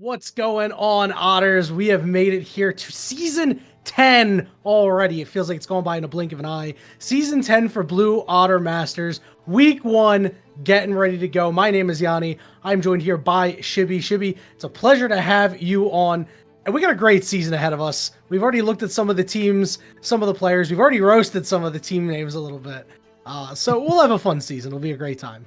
What's going on, Otters? We have made it here to season 10 already. It feels like it's going by in a blink of an eye. Season 10 for Blue Otter Masters. Week 1, getting ready to go. My name is Yanni. I'm joined here by Shibby. Shibby, it's a pleasure to have you on. And we got a great season ahead of us. We've already looked at some of the teams, some of the players. We've already roasted some of the team names a little bit. So we'll have a fun season. It'll be a great time.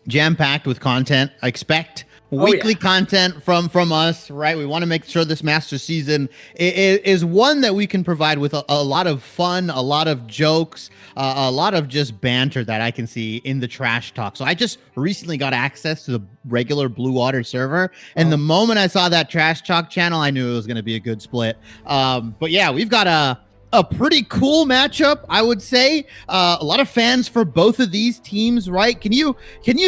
Jam-packed with content. I expect weekly content from us, right? We want to make sure this master season is one that we can provide with a lot of fun, a lot of jokes, a lot of just banter that I can see in the trash talk. So I just recently got access to the regular Blue Water server, and the moment I saw that trash talk channel, I knew it was going to be a good split. But yeah, we've got a pretty cool matchup, I would say. A lot of fans for both of these teams, right? Can you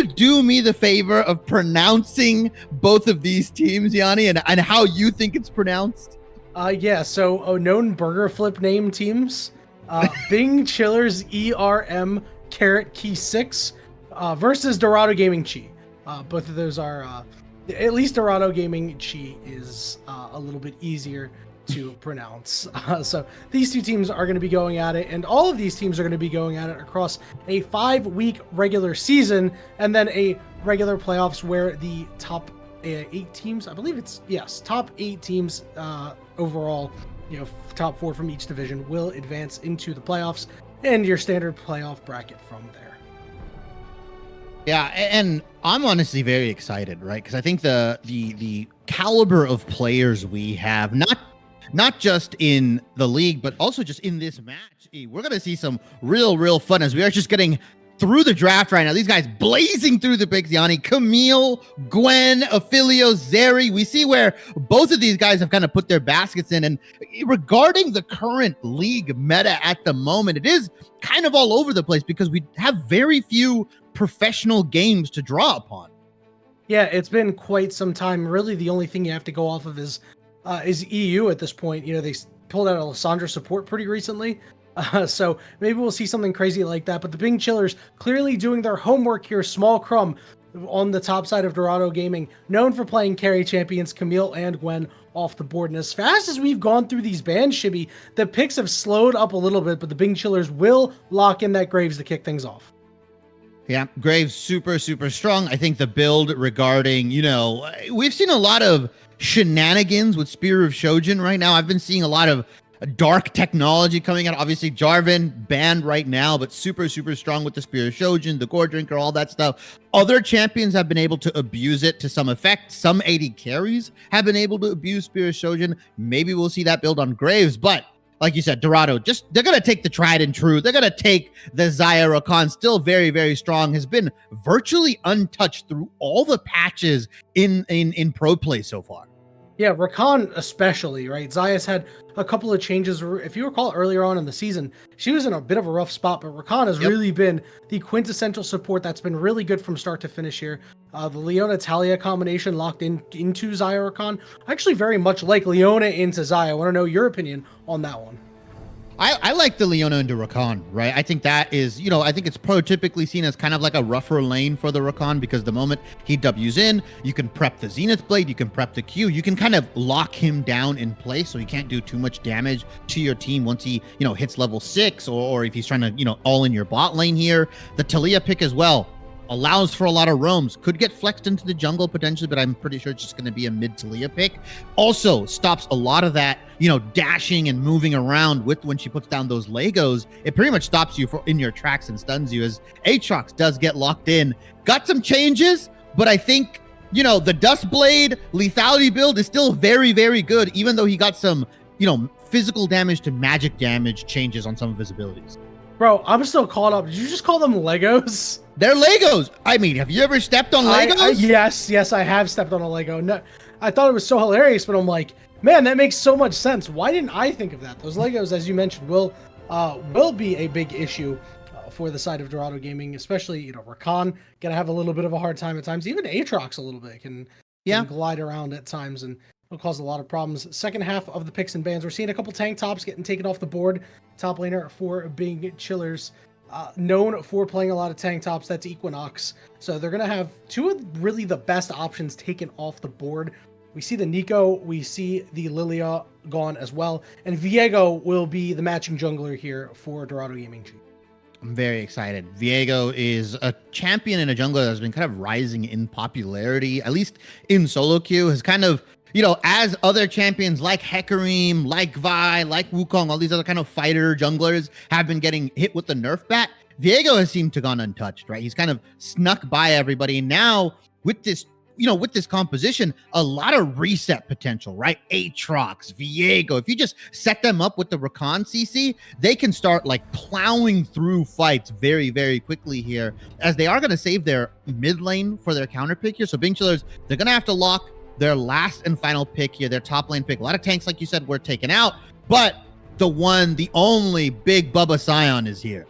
do me the favor of pronouncing both of these teams, Yanni, and how you think it's pronounced? Yeah, so known burger flip name teams. Bing Chillers ERM Carrot Key 6 versus Dorado Gaming Chi. Both of those are, at least Dorado Gaming Chi is a little bit easier to pronounce. So these two teams are going to be going at it, and all of these teams are going to be going at it across a 5-week regular season and then a regular playoffs where the top 8 teams, I believe it's, yes, top 8 teams overall, top 4 from each division will advance into the playoffs and your standard playoff bracket from there. Yeah, and I'm honestly very excited, right? Because I think the caliber of players we have, not just in the league, but also just in this match, we're going to see some real fun as we are just getting through the draft right now. These guys blazing through the picks, Yanni, Camille, Gwen, Ophelio, Zeri. We see where both of these guys have kind of put their baskets in. And regarding the current league meta at the moment, it is kind of all over the place because we have very few professional games to draw upon. Yeah, it's been quite some time. Really, the only thing you have to go off of is EU at this point. They pulled out Alessandra support pretty recently. So maybe we'll see something crazy like that. But the Bing Chillers clearly doing their homework here. Small Crumb on the top side of Dorado Gaming, known for playing carry champions Camille and Gwen off the board. And as fast as we've gone through these bans, Shibby, the picks have slowed up a little bit, but the Bing Chillers will lock in that Graves to kick things off. Yeah, Graves super strong. I think the build regarding, we've seen a lot of shenanigans with Spear of Shojin right now. I've been seeing a lot of dark technology coming out. Obviously, Jarvan banned right now, but super strong with the Spear of Shojin, the Gore Drinker, all that stuff. Other champions have been able to abuse it to some effect. Some AD carries have been able to abuse Spear of Shojin. Maybe we'll see that build on Graves, but like you said, Dorado, they're going to take the tried and true. They're going to take the Xayah Rakan, still very strong, has been virtually untouched through all the patches in pro play so far. Yeah, Rakan especially, right? Xayah's had a couple of changes. If you recall earlier on in the season, she was in a bit of a rough spot, but Rakan has really been the quintessential support that's been really good from start to finish here. The Leona Talia combination locked into Xayah Rakan. I actually very much like Leona into Xayah. I want to know your opinion on that one. I like the Leona into Rakan, right? I think that is, I think it's prototypically seen as kind of like a rougher lane for the Rakan because the moment he W's in, you can prep the Zenith Blade, you can prep the Q, you can kind of lock him down in place so he can't do too much damage to your team once he, hits level 6 or if he's trying to, all in your bot lane here. The Talia pick as well allows for a lot of roams, could get flexed into the jungle potentially, but I'm pretty sure it's just going to be a mid Talia pick. Also stops a lot of that, dashing and moving around with when she puts down those Legos. It pretty much stops you in your tracks and stuns you as Aatrox does get locked in. Got some changes, but I think, the Dust Blade lethality build is still very good, even though he got some, physical damage to magic damage changes on some of his abilities. Bro, I'm still caught up. Did you just call them Legos? They're Legos. I mean, have you ever stepped on Legos? Yes, I have stepped on a Lego. No, I thought it was so hilarious, but I'm like, man, that makes so much sense. Why didn't I think of that? Those Legos, as you mentioned, will be a big issue for the side of Dorado Gaming, especially, Rakan gonna have a little bit of a hard time at times. Even Aatrox a little bit can glide around at times and it'll cause a lot of problems. Second half of the picks and bans, we're seeing a couple tank tops getting taken off the board. Top laner for Bing Chillers. known for playing a lot of tank tops. That's Equinox. So they're going to have two of really the best options taken off the board. We see the Nico, we see the Lilia gone as well, and Viego will be the matching jungler here for Dorado Gaming. I'm very excited. Viego is a champion and a jungler that's been kind of rising in popularity, at least in solo queue, has kind of, you know, as other champions like Hecarim, like Vi, like Wukong, all these other kind of fighter junglers have been getting hit with the nerf bat, Viego has seemed to gone untouched, right? He's kind of snuck by everybody. And now with this, you know, with this composition, a lot of reset potential, right? Aatrox, Viego. If you just set them up with the Rakan CC, they can start like plowing through fights very, very quickly here, as they are going to save their mid lane for their counter pick here. So Bing Chillers, they're going to have to lock their last and final pick here, their top lane pick. A lot of tanks, like you said, were taken out, but the one, the only big Bubba Scion is here.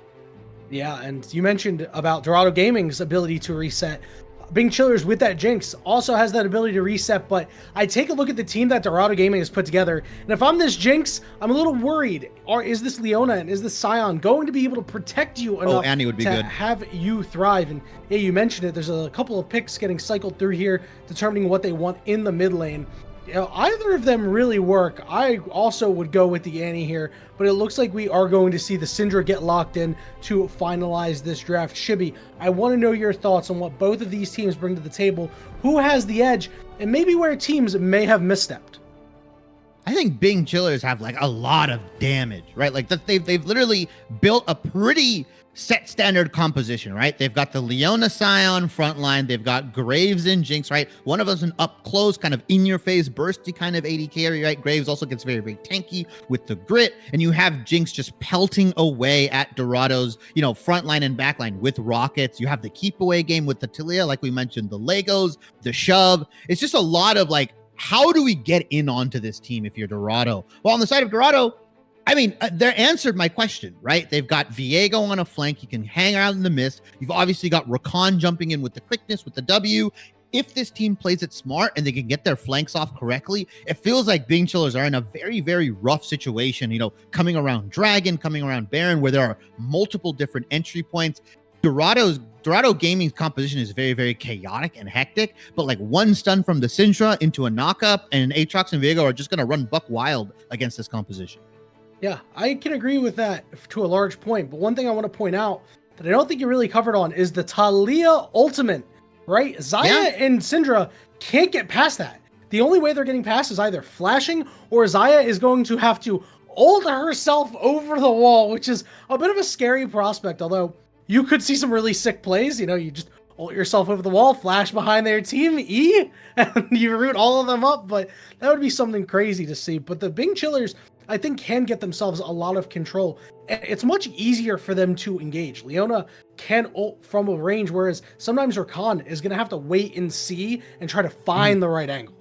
Yeah, and you mentioned about Dorado Gaming's ability to reset. Bing Chillers with that Jinx also has that ability to reset, but I take a look at the team that Dorado Gaming has put together, and if I'm this Jinx, I'm a little worried. Or is this Leona and is this Scion going to be able to protect you enough Annie would be to good. have you thrive? And yeah, you mentioned it. There's a couple of picks getting cycled through here, determining what they want in the mid lane. You know, either of them really work. I also would go with the Annie here, but it looks like we are going to see the Syndra get locked in to finalize this draft. Shibby, I want to know your thoughts on what both of these teams bring to the table, who has the edge, and maybe where teams may have misstepped. I think Bing Chillers have like a lot of damage, right? Like they've literally built a pretty set standard composition, right? They've got the Leona Scion front line. They've got Graves and Jinx, right? One of them's an up close, kind of in your face, bursty kind of AD carry, right? Graves also gets very, very tanky with the grit. And you have Jinx just pelting away at Dorado's, you know, front line and back line with rockets. You have the keep away game with the Tilia, like we mentioned, the Legos, the shove. It's just a lot of like, how do we get in onto this team if you're Dorado? Well, on the side of Dorado, I mean, they answered my question, right? They've got Viego on a flank. He can hang out in the mist. You've obviously got Rakan jumping in with the quickness, with the W. If this team plays it smart and they can get their flanks off correctly, it feels like Bing Chillers are in a very, very rough situation, you know, coming around Dragon, coming around Baron, where there are multiple different entry points. Dorado Gaming's composition is very, very chaotic and hectic, but like one stun from the Syndra into a knockup, and Aatrox and Viego are just going to run buck wild against this composition. Yeah, I can agree with that to a large point, but one thing I want to point out that I don't think you really covered on is the Talia ultimate, right? Xayah and Syndra can't get past that. The only way they're getting past is either flashing, or Xayah is going to have to ult herself over the wall, which is a bit of a scary prospect, although you could see some really sick plays. You know, you just ult yourself over the wall, flash behind their team, E, and you root all of them up, but that would be something crazy to see. But the Bing Chillers, I think, can get themselves a lot of control. And it's much easier for them to engage. Leona can ult from a range, whereas sometimes Rakan is going to have to wait and see and try to find the right angle.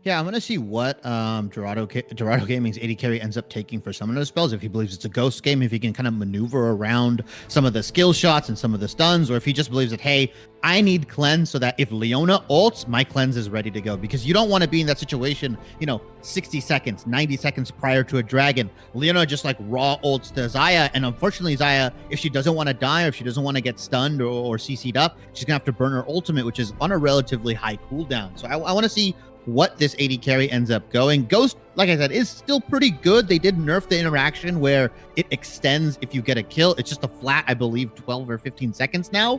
Yeah, I'm going to see what Dorado Gaming's AD carry ends up taking for some of those spells. If he believes it's a ghost game, if he can kind of maneuver around some of the skill shots and some of the stuns, or if he just believes that, hey, I need cleanse so that if Leona ults, my cleanse is ready to go. Because you don't want to be in that situation, you know, 60 seconds, 90 seconds prior to a dragon. Leona just like raw ults to Xayah, and unfortunately Xayah, if she doesn't want to die, or if she doesn't want to get stunned or CC'd up, she's going to have to burn her ultimate, which is on a relatively high cooldown. So I want to see what this AD carry ends up going. Ghost, like I said, is still pretty good. They did nerf the interaction where it extends if you get a kill. It's just a flat, I believe, 12 or 15 seconds now.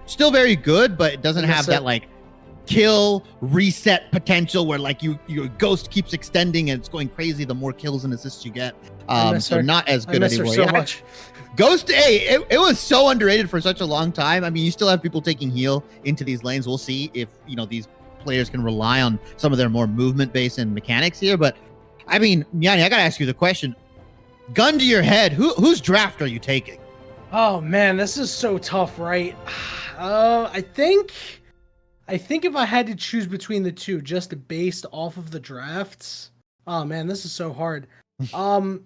Still very good, but it doesn't have that like kill reset potential where like your ghost keeps extending and it's going crazy the more kills and assists you get. So not as good anymore. So much. Ghost, hey, it was so underrated for such a long time. I mean, you still have people taking heal into these lanes. We'll see if, you know, these players can rely on some of their more movement based and mechanics here. But I mean, Yanni, I gotta ask you the question, gun to your head, whose draft are you taking? Oh man, this is so tough, right? I think if I had to choose between the two just based off of the drafts, oh man, this is so hard. I'm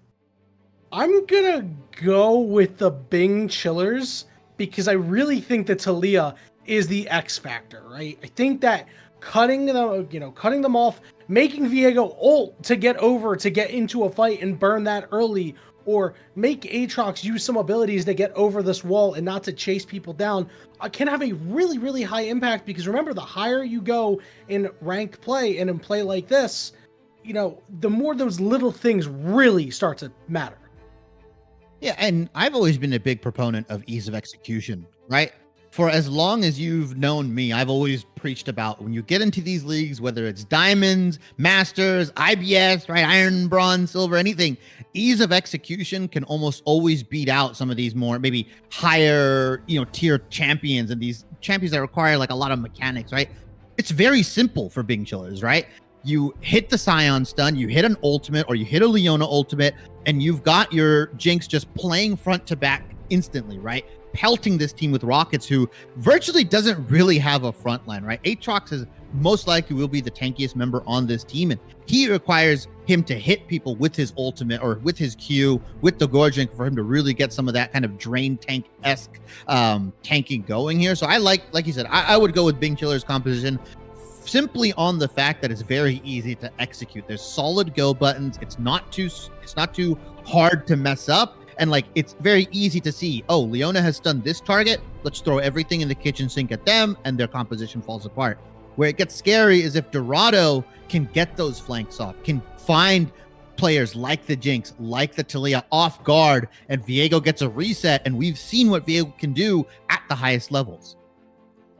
gonna go with the Bing Chillers because I really think that Talia is the X factor, right? I think that cutting them off making Viego ult to get over, to get into a fight and burn that early, or make Aatrox use some abilities to get over this wall and not to chase people down, can have a really, really high impact. Because remember, the higher you go in ranked play and in play like this, you know, the more those little things really start to matter. Yeah, and I've always been a big proponent of ease of execution, right? For as long as you've known me, I've always preached about when you get into these leagues, whether it's diamonds, masters, IBS, right, iron, bronze, silver, anything, ease of execution can almost always beat out some of these more maybe higher, you know, tier champions and these champions that require like a lot of mechanics, right? It's very simple for Bing Chillers, right? You hit the Scion stun, you hit an ultimate, or you hit a Leona ultimate, and you've got your Jinx just playing front to back instantly, right? Pelting this team with rockets who virtually doesn't really have a front line, right? Aatrox is most likely will be the tankiest member on this team, and he requires him to hit people with his ultimate or with his Q, with the Gorging for him to really get some of that kind of drain tank-esque tanking going here. So I like you said, I would go with Bing Chiller's composition simply on the fact that it's very easy to execute. There's solid go buttons. It's not too hard to mess up. And like, it's very easy to see, oh, Leona has stunned this target. Let's throw everything in the kitchen sink at them, and their composition falls apart. Where it gets scary is if Dorado can get those flanks off, can find players like the Jinx, like the Taliyah off guard, and Viego gets a reset. And we've seen what Viego can do at the highest levels.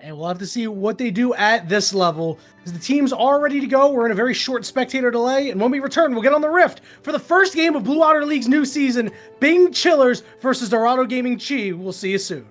And we'll have to see what they do at this level, because the teams are ready to go. We're in a very short spectator delay, and when we return, we'll get on the Rift for the first game of Blue Water League's new season, Bing Chillers versus Dorado Gaming Chi. We'll see you soon.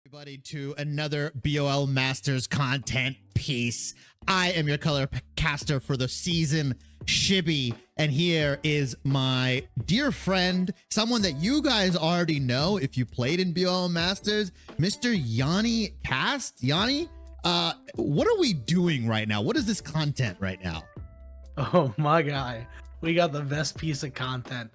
Everybody to another BOL Masters content piece. I am your color caster for the season, Shibby, and here is my dear friend, someone that you guys already know if you played in BOL Masters, Mr. Yanni Cast. Yanni, what are we doing right now? What is this content right now? Oh my guy, we got the best piece of content.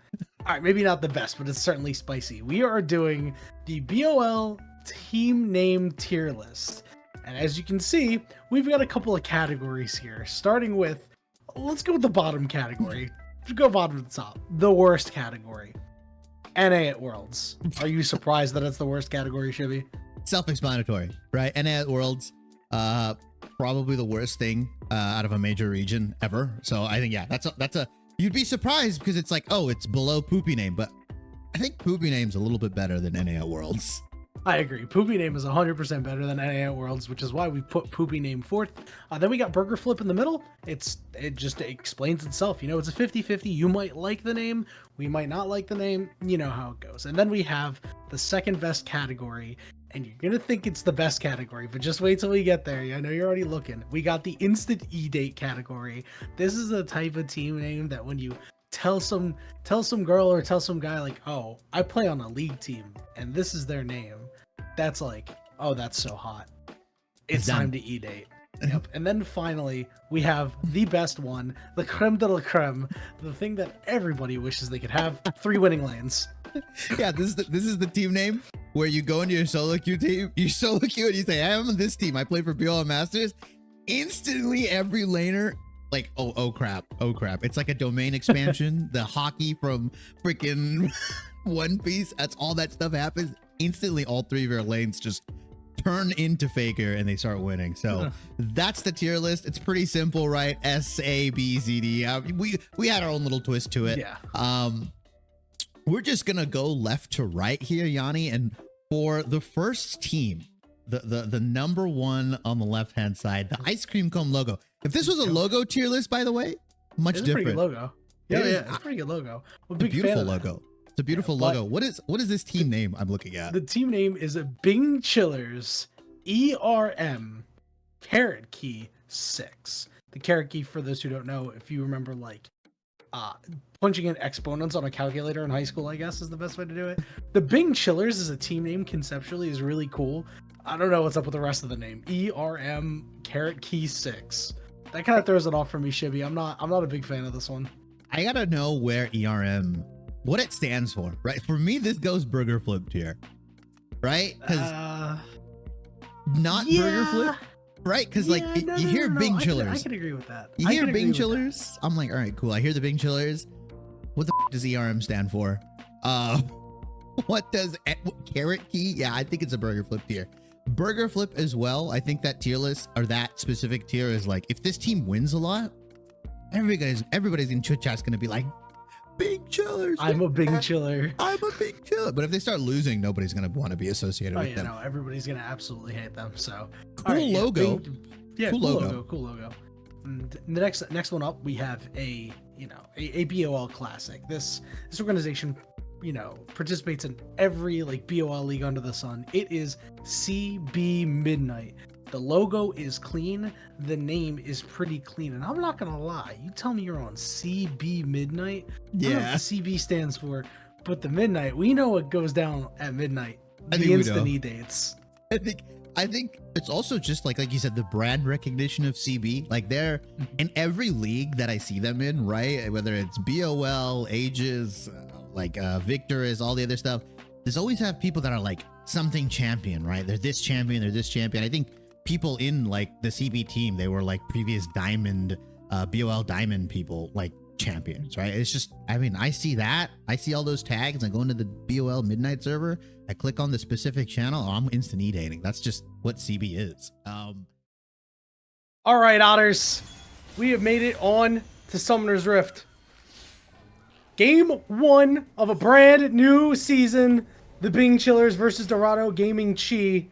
All right, maybe not the best, but it's certainly spicy. We are doing the BOL team name tier list. And as you can see, we've got a couple of categories here, starting with, let's go with the bottom category. Go bottom to the top. The worst category. NA at Worlds. Are you surprised that it's the worst category, Shibby? Self-explanatory, right? NA at Worlds, probably the worst thing out of a major region ever. So I think, yeah, that's a you'd be surprised because it's like, oh, it's below Poopy Name, but I think Poopy Name's a little bit better than NA at Worlds. I agree. Poopy Name is 100% better than NA at Worlds, which is why we put Poopy Name fourth. Then we got Burger Flip in the middle. It just explains itself. You know, it's a 50-50. You might like the name. We might not like the name. You know how it goes. And then we have the second best category, and you're going to think it's the best category, but just wait till we get there. I know you're already looking. We got the instant E-date category. This is the type of team name that when you tell some girl or tell some guy like, oh, I play on a league team and this is their name, that's like, oh, that's so hot. It's time to E-date. Yep. And then finally, we have the best one, the creme de la creme, the thing that everybody wishes they could have, 3 winning lanes. Yeah, this is the team name where you go into your solo queue team, you solo queue and you say, I'm on this team, I play for BOL Masters. Instantly, every laner, like, oh crap. It's like a domain expansion, the hockey from freaking One Piece. That's all that stuff happens. Instantly, all 3 of your lanes just turn into Faker and they start winning. So that's the tier list. It's pretty simple, right? S, A, B, Z, D. We had our own little twist to it. Yeah. We're just gonna go left to right here, Yanni, and for the first team, the number one on the left hand side, the ice cream cone logo. If this was a logo tier list, by the way, much different. It's a pretty good logo. Yeah, it's a pretty good logo. I'm a big beautiful fan of logo. It's a beautiful logo. What is this team name I'm looking at? The team name is Bing Chillers ERM Carrot Key 6. The carrot key, for those who don't know, if you remember, like punching in exponents on a calculator in high school, I guess is the best way to do it. The Bing Chillers as a team name conceptually is really cool. I don't know what's up with the rest of the name. ERM Carrot Key 6. That kind of throws it off for me, Shibby. I'm not a big fan of this one. I gotta know where ERM, what it stands for, right? For me, this goes Burger Flip tier, right? Because not yeah. Burger Flip, Right? Because like you hear Bing Chillers. I can agree with that. You hear Bing Chillers? I'm like, all right, cool. I hear the Bing Chillers. What the does ERM stand for? What does Carrot Key? Yeah, I think it's a burger flip tier. Burger flip as well. I think that tier list or that specific tier is like, if this team wins a lot, everybody's in Twitch chat's gonna be like, Bing Chillers. I'm a Bing Chiller. I'm a Bing Chiller. But if they start losing, nobody's gonna want to be associated with them. No, everybody's gonna absolutely hate them. So cool logo. Cool logo. And the next one up, we have a BOL classic. This organization, participates in every like BOL league under the sun. It is CB Midnight. The logo is clean. The name is pretty clean. And I'm not gonna lie, you tell me you're on CB Midnight. I don't know what the CB stands for, but the Midnight, we know what goes down at midnight. The instant dates. I think it's also just like you said, the brand recognition of CB. Like they're in every league that I see them in, right? Whether it's BOL, Ages, Victor is all the other stuff. There's always have people that are like something champion, right? They're this champion, they're this champion. I think people in like the CB team, they were like previous Diamond, BOL Diamond people, like champions, right? It's just, I mean, I see that. I see all those tags. I go into the BOL Midnight server. I click on the specific channel. Oh, I'm instant dating. That's just what CB is. All right, Otters. We have made it on to Summoner's Rift. Game 1 of a brand new season. The Bing Chillers versus Dorado Gaming Chi.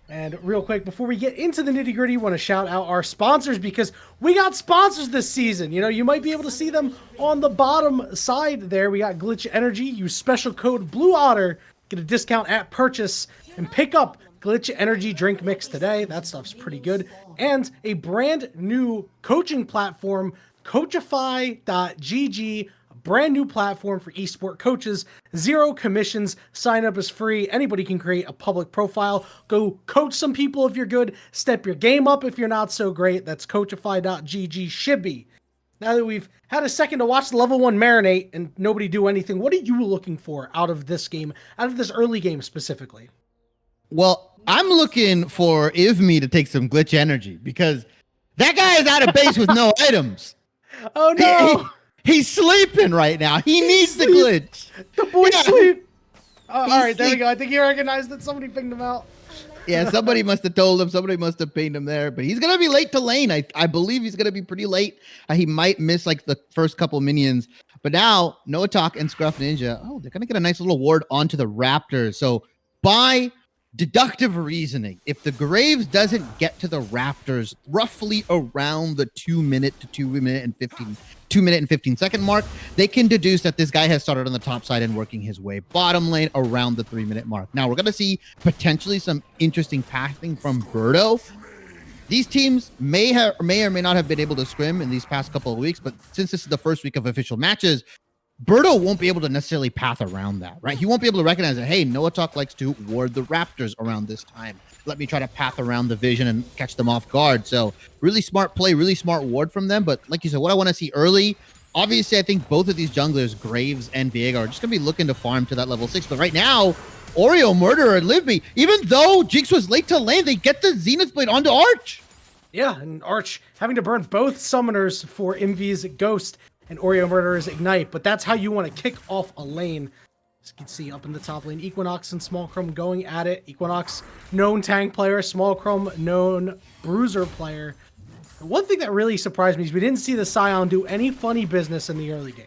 And real quick, before we get into the nitty gritty, want to shout out our sponsors because we got sponsors this season. You might be able to see them on the bottom side there. We got Glitch Energy. Use special code Blue Otter. Get a discount at purchase and pick up Glitch Energy Drink Mix today. That stuff's pretty good. And a brand new coaching platform, Coachify.gg. Brand new platform for esport coaches. 0 commissions. Sign up is free. Anybody can create a public profile. Go coach some people if you're good. Step your game up if you're not so great. That's Coachify.gg. Shibby. Now that we've had a second to watch the level 1 marinate and nobody do anything, what are you looking for out of this game, out of this early game specifically? Well, I'm looking for Ivme to take some glitch energy because that guy is out of base with no items. Oh no! He's sleeping right now. He needs the glitch. The boy sleep. All right, there we go. I think he recognized that somebody pinged him out. Yeah, somebody must have told him. Somebody must have pinged him there. But he's going to be late to lane. I believe he's going to be pretty late. He might miss like the first couple minions. But now, No Talk and Scruff Ninja, they're going to get a nice little ward onto the Raptors. So by deductive reasoning, if the Graves doesn't get to the Raptors roughly around the 2 minute to 2 minute and 15 second mark, they can deduce that this guy has started on the top side and working his way bottom lane around the 3 minute mark. Now we're going to see potentially some interesting passing from Birdo. These teams may or may not have been able to scrim in these past couple of weeks, but since this is the first week of official matches, Birdo won't be able to necessarily path around that, right? He won't be able to recognize that, hey, Noah Talk likes to ward the Raptors around this time. Let me try to path around the vision and catch them off guard. So really smart play, really smart ward from them. But like you said, what I want to see early, obviously, I think both of these junglers, Graves and Viego, are just going to be looking to farm to that level 6. But right now, Oreo, Murderer, and Livby, even though Jinx was late to lane, they get the Zenith Blade onto Arch. Yeah, and Arch having to burn both summoners for Envy's Ghost and Oreo Murderer's Ignite, but that's how you want to kick off a lane. As you can see up in the top lane, Equinox and Small Chrome going at it. Equinox, known tank player. Small Chrome, known bruiser player. And one thing that really surprised me is we didn't see the Scion do any funny business in the early game.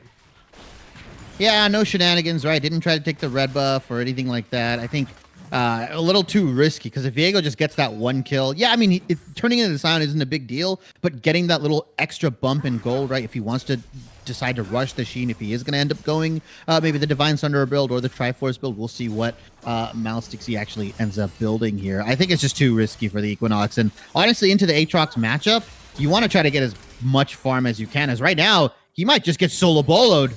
Yeah, no shenanigans, right? Didn't try to take the red buff or anything like that. I think a little too risky because if Viego just gets that 1 kill, yeah, I mean, turning into the Scion isn't a big deal, but getting that little extra bump in gold, right? If he wants to decide to rush the Sheen, if he is going to end up going maybe the Divine Sunderer build or the Triforce build, we'll see what Malstixy actually ends up building here. I think it's just too risky for the Equinox. And honestly, into the Aatrox matchup, you want to try to get as much farm as you can, as right now, he might just get solo boloed.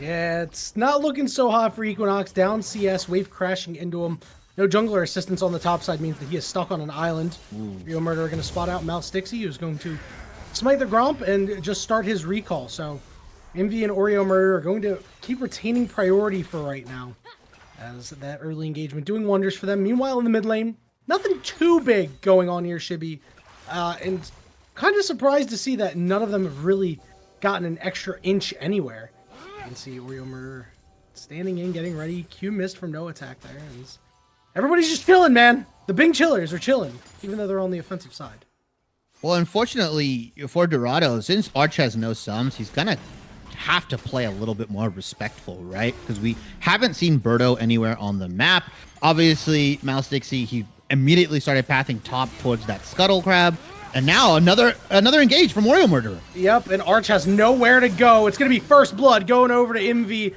Yeah, it's not looking so hot for Equinox. Down CS, wave crashing into him. No jungler assistance on the top side means that he is stuck on an island. Real Murderer going to spot out Malstixy, who's going to smite the Gromp and just start his recall. So Envy and Oreo Murderer are going to keep retaining priority for right now, as that early engagement doing wonders for them. Meanwhile, in the mid lane, nothing too big going on here, Shibby. And kind of surprised to see that none of them have really gotten an extra inch anywhere. You can see Oreo Murder standing in, getting ready. Q missed from no attack there. And everybody's just chilling, man. The Bing Chillers are chilling, even though they're on the offensive side. Well, unfortunately for Dorado, since Arch has no sums, he's gonna have to play a little bit more respectful, right? Because we haven't seen Birdo anywhere on the map. Obviously, Mouse Dixie, he immediately started pathing top towards that Scuttle Crab. And now another engage from Oreo Murderer. Yep, and Arch has nowhere to go. It's going to be First Blood going over to MV.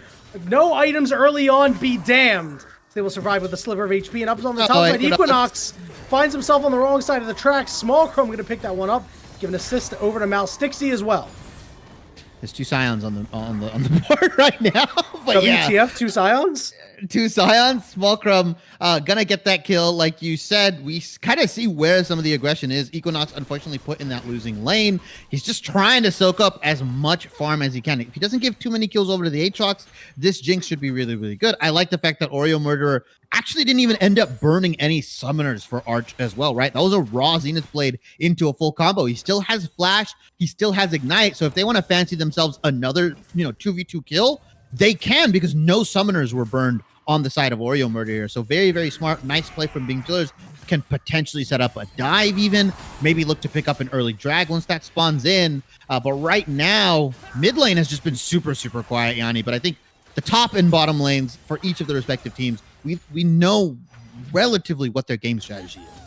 No items early on, be damned. They will survive with a sliver of HP. And up on the top side, Equinox finds himself on the wrong side of the tracks. Small Chrome going to pick that one up. Give an assist over to Mouse Dixie as well. There's 2 Scions on the board right now. But WTF, yeah. 2 Scions? 2 Scions, Small Crumb, gonna get that kill. Like you said, we kind of see where some of the aggression is. Equinox, unfortunately, put in that losing lane. He's just trying to soak up as much farm as he can. If he doesn't give too many kills over to the Aatrox, this Jinx should be really, really good. I like the fact that Oreo Murderer actually didn't even end up burning any summoners for Arch as well, right? That was a raw Zenith Blade into a full combo. He still has Flash. He still has Ignite. So if they want to fancy themselves another, 2v2 kill, they can, because no summoners were burned on the side of Oreo Murder here. So very, very smart. Nice play from Bing Chillers. Can potentially set up a dive even. Maybe look to pick up an early drag once that spawns in. But right now, mid lane has just been super, super quiet, Yanni. But I think the top and bottom lanes for each of the respective teams, we know relatively what their game strategy is.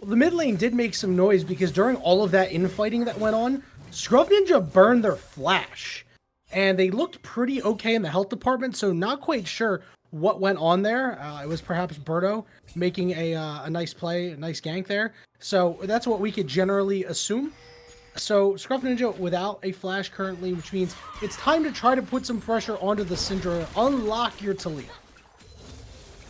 Well, the mid lane did make some noise because during all of that infighting that went on, Scruff Ninja burned their Flash. And they looked pretty okay in the health department, so not quite sure what went on there. It was perhaps Birdo making a nice play, a nice gank there. So that's what we could generally assume. So Scruff Ninja without a Flash currently, which means it's time to try to put some pressure onto the Syndra, unlock your Talia.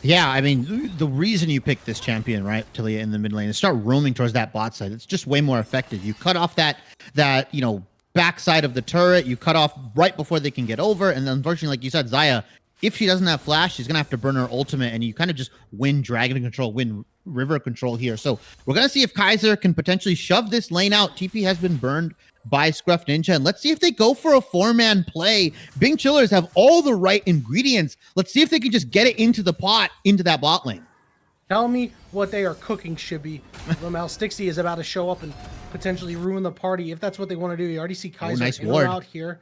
Yeah, I mean, the reason you pick this champion, right, Talia in the mid lane, is start roaming towards that bot side. It's just way more effective. You cut off that backside of the turret. You cut off right before they can get over. And then, unfortunately, like you said, Xayah, if she doesn't have Flash, she's going to have to burn her ultimate, and you kind of just win Dragon control, win River control here. So we're going to see if Kaiser can potentially shove this lane out. TP has been burned by Scruff Ninja, and let's see if they go for a 4-man play. Bing Chillers have all the right ingredients. Let's see if they can just get it into the pot, into that bot lane. Tell me what they are cooking, Shibby. Mouse Dixie is about to show up and potentially ruin the party if that's what they want to do. You already see Kaiser nice in ward or out here.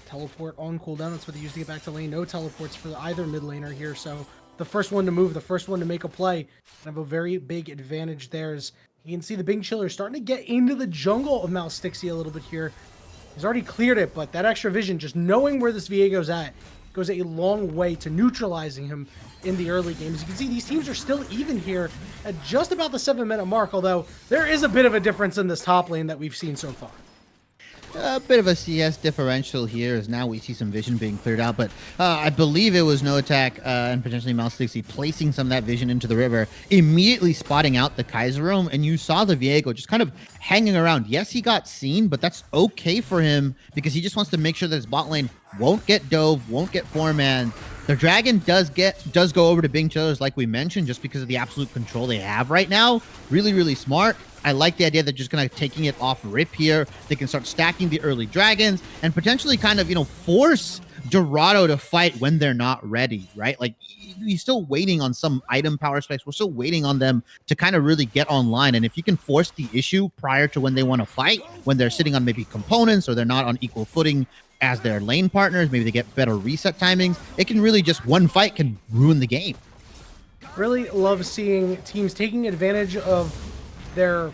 Teleport on cooldown. That's what they use to get back to lane. No teleports for either mid laner here. So the first one to move, the first one to make a play, have a very big advantage there. As you can see the Bing Chiller starting to get into the jungle of Mouse Dixie a little bit here. He's already cleared it, but that extra vision, just knowing where this Viego's at, goes a long way to neutralizing him in the early games. You can see these teams are still even here at just about the 7-minute mark, although there is a bit of a difference in this top lane that we've seen so far. A bit of a CS differential here, as now we see some vision being cleared out, but I believe it was No Attack and potentially Mouse Dixie placing some of that vision into the river, immediately spotting out the Kaiser roam, and you saw the Viego just kind of hanging around. Yes, he got seen, but that's okay for him because he just wants to make sure that his bot lane won't get dove, won't get 4-man. The Dragon does go over to Bing Chillers, like we mentioned, just because of the absolute control they have right now. Really, really smart. I like the idea that just kind of taking it off rip here. They can start stacking the early dragons and potentially kind of, force Dorado to fight when they're not ready, right? Like, he's still waiting on some item power specs. We're still waiting on them to kind of really get online. And if you can force the issue prior to when they want to fight, when they're sitting on maybe components or they're not on equal footing as their lane partners, maybe they get better reset timings, it can really just, one fight can ruin the game. Really love seeing teams taking advantage of their,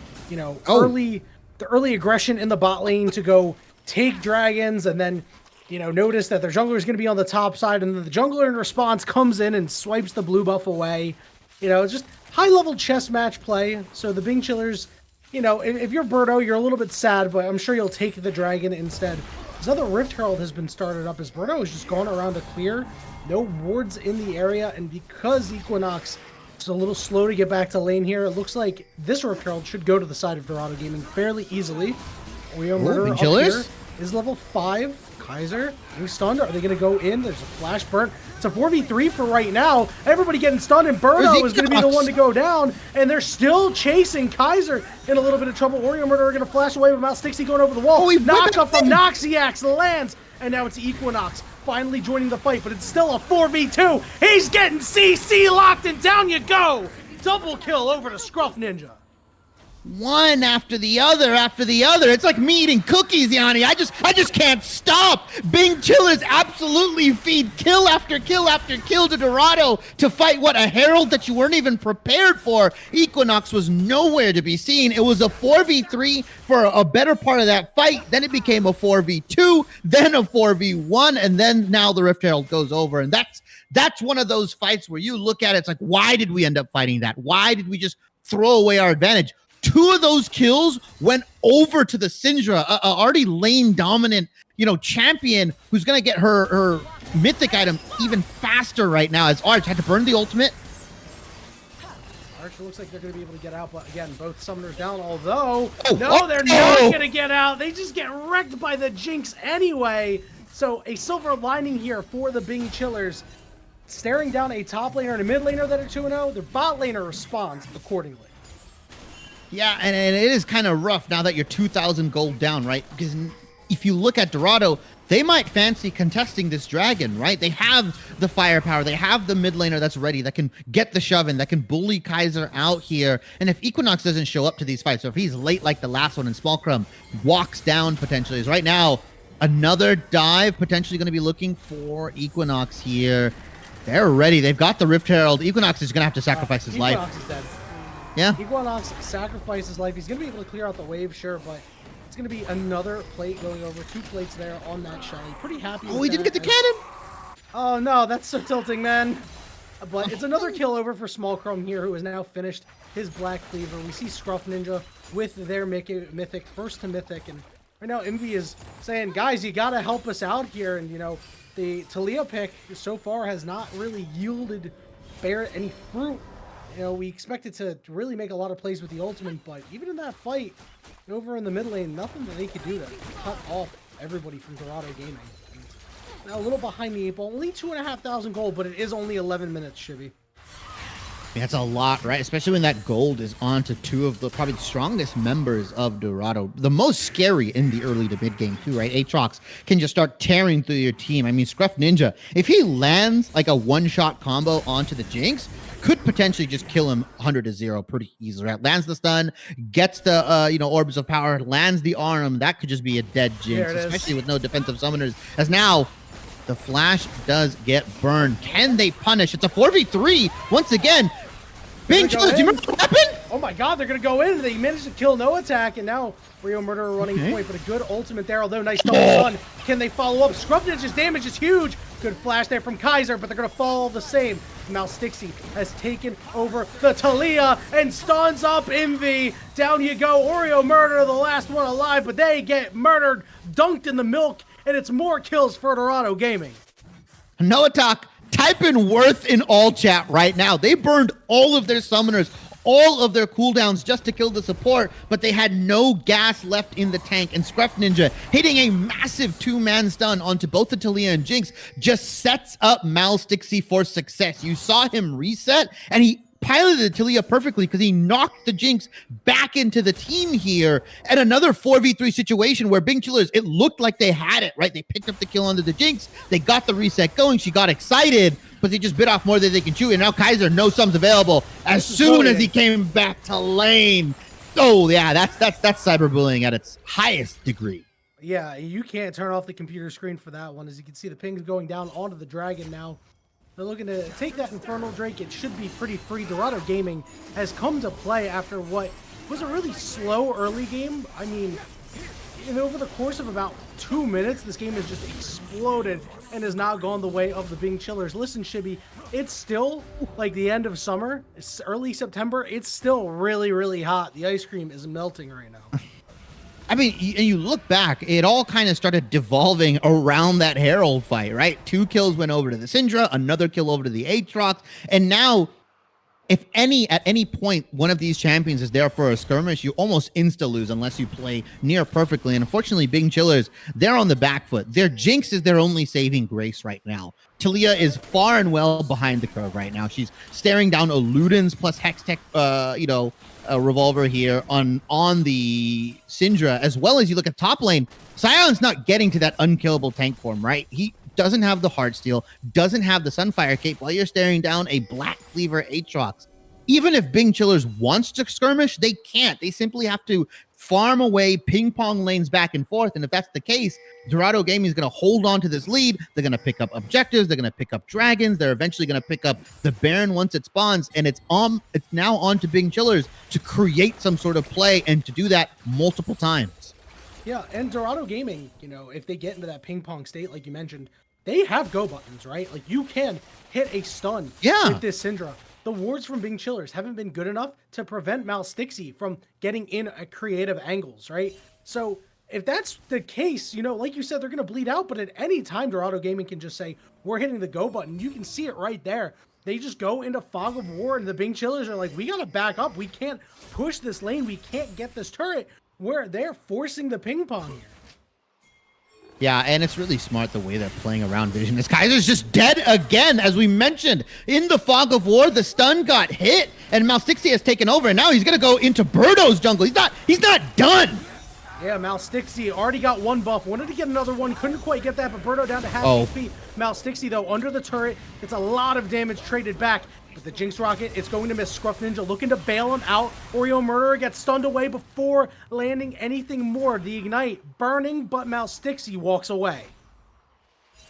early aggression in the bot lane to go take dragons, and then, notice that their jungler is going to be on the top side, and then the jungler in response comes in and swipes the blue buff away. It's just high-level chess match play. So the Bing Chillers, if you're Birdo, you're a little bit sad, but I'm sure you'll take the dragon instead. This other Rift Herald has been started up as Birdo has just gone around to clear. No wards in the area, and because Equinox is a little slow to get back to lane here, it looks like this Rift Herald should go to the side of Dorado Gaming fairly easily. Oreo Murderer up here is level 5. Kaiser being stunned. Are they going to go in? There's a flash burn. It's a 4v3 for right now. Everybody getting stunned, and Burno is going to be the one to go down. And they're still chasing Kaiser in a little bit of trouble. Oreo Murder are going to flash away with Mouse Stixie going over the wall. Knock up from Noxiax lands. And now it's Equinox finally joining the fight, but it's still a 4v2. He's getting CC locked, and down you go. Double kill over to Scruff Ninja. One after the other after the other. It's like me eating cookies, Yanni. I just can't stop. Bing Chillers absolutely feed kill after kill after kill to Dorado to fight what, a herald that you weren't even prepared for. Equinox was nowhere to be seen. It was a 4v3 for a better part of that fight. Then it became a 4v2, then a 4v1, and then now the Rift Herald goes over. And that's one of those fights where you look at it, it's like, why did we end up fighting that? Why did we just throw away our advantage? 2 of those kills went over to the Syndra, a already lane dominant, champion who's going to get her mythic item even faster right now, as Arch had to burn the ultimate. Arch looks like they're going to be able to get out, but again, both summoners down, although, they're not going to get out. They just get wrecked by the Jinx anyway. So a silver lining here for the Bing Chillers, staring down a top laner and a mid laner that are 2-0. Their bot laner responds accordingly. Yeah, and it is kind of rough now that you're 2,000 gold down, right? Because if you look at Dorado, they might fancy contesting this dragon, right? They have the firepower. They have the mid laner that's ready, that can get the shove in, that can bully Kaiser out here. And if Equinox doesn't show up to these fights, so if he's late like the last one and Smallcrum walks down potentially, is right now another dive potentially going to be looking for Equinox here. They're ready. They've got the Rift Herald. Equinox is going to have to sacrifice his life. Equinox is dead. Yeah. Equinox sacrifices life. He's going to be able to clear out the wave, sure, but it's going to be another plate going over. 2 plates there on that Shelly. Pretty happy with he didn't get the cannon. Oh, no, that's so tilting, man. But it's another kill over for Smallcrum here, who has now finished his Black Cleaver. We see Scruff Ninja with their mythic, first to mythic, and right now Envy is saying, guys, you got to help us out here. And, the Taliyah pick so far has not really yielded any fruit. We expected to really make a lot of plays with the ultimate, but even in that fight, over in the mid lane, nothing that they could do to cut off everybody from Dorado Gaming. Now a little behind the 8 ball, only 2,500 gold, but it is only 11 minutes, Shibby. That's a lot, right? Especially when that gold is onto 2 of the probably strongest members of Dorado. The most scary in the early to mid game too, right? Aatrox can just start tearing through your team. I mean, Scruff Ninja, if he lands like a one-shot combo onto the Jinx, could potentially just kill him 100-0 pretty easily, right? Lands the stun, gets the orbs of power, lands the arm. That could just be a dead Jinx, especially with no defensive summoners. As now the flash does get burned. Can they punish? It's a 4v3 once again. Bing Chillers, do you remember what happened? Oh my god, they're going to go in. They managed to kill no attack, and now Rio Murderer running point, but a good ultimate there, although nice double stun. Can they follow up? Scruff Ninja's damage is huge. Good flash there from Kaiser, but they're going to fall all the same. Mouse Stixie has taken over the Taliyah and stuns up Envy. Down you go. Oreo Murderer, the last one alive, but they get murdered, dunked in the milk, and it's more kills for Dorado Gaming. No attack. Type in worth in all chat right now. They burned all of their summoners, all of their cooldowns just to kill the support, but they had no gas left in the tank. And Scruff Ninja hitting a massive 2-man stun onto both the Taliyah and Jinx just sets up Mouse Stixie for success. You saw him reset, and he piloted Taliyah perfectly because he knocked the Jinx back into the team here. And another 4v3 situation where Bing Chillers, it looked like they had it, right? They picked up the kill under the Jinx. They got the reset going. She got excited, but they just bit off more than they can chew. And now Kaiser, no sums available as soon as he came back to lane. Oh, yeah, that's cyberbullying at its highest degree. Yeah, you can't turn off the computer screen for that one. As you can see, the ping's going down onto the dragon now. They're looking to take that Infernal Drake. It should be pretty free. Dorado Gaming has come to play after what was a really slow early game. I mean, over the course of about 2 minutes, this game has just exploded and has now gone the way of the Bing Chillers. Listen, Shibby, it's still like the end of summer. It's early September. It's still really, really hot. The ice cream is melting right now. I mean, you look back, it all kind of started devolving around that Herald fight, right? 2 kills went over to the Syndra, another kill over to the Aatrox, and now if at any point one of these champions is there for a skirmish, you almost insta lose unless you play near perfectly. And unfortunately, Bing Chillers, they're on the back foot. Their Jinx is their only saving grace right now. Talia is far and well behind the curve right now. She's staring down a Ludens plus Hextech, a revolver here on the Syndra, as well as you look at top lane. Sion's not getting to that unkillable tank form, right? He doesn't have the Heartsteel, doesn't have the Sunfire cape while you're staring down a Black Cleaver Aatrox. Even if Bing Chillers wants to skirmish, they can't. They simply have to farm away, ping pong lanes back and forth. And if that's the case, Dorado Gaming is going to hold on to this lead. They're going to pick up objectives. They're going to pick up dragons. They're eventually going to pick up the Baron once it spawns. And it's now on to Bing Chillers to create some sort of play and to do that multiple times. Yeah, and Dorado Gaming, if they get into that ping pong state, like you mentioned, they have go buttons, right? Like you can hit a stun with this Syndra. The wards from Bing Chillers haven't been good enough to prevent Malstixi from getting in at creative angles, right? So if that's the case, like you said, they're going to bleed out, but at any time, Dorado Gaming can just say, we're hitting the go button. You can see it right there. They just go into fog of war, and the Bing Chillers are like, we got to back up. We can't push this lane. We can't get this turret. Where they're forcing the ping pong here. Yeah, and it's really smart the way they're playing around Vision. This Kaiser's just dead again, as we mentioned. In the fog of war, the stun got hit, and Malstixi has taken over, and now he's going to go into Birdo's jungle. He's not done. Yeah, Malstixi already got one buff. Wanted to get another one. Couldn't quite get that, but Birdo down to half HP. Malstixi, though, under the turret. It's a lot of damage traded back. But the Jinx Rocket, it's going to miss. Scruff Ninja looking to bail him out. Oreo Murderer gets stunned away before landing anything more. The Ignite burning, but Malstixi walks away.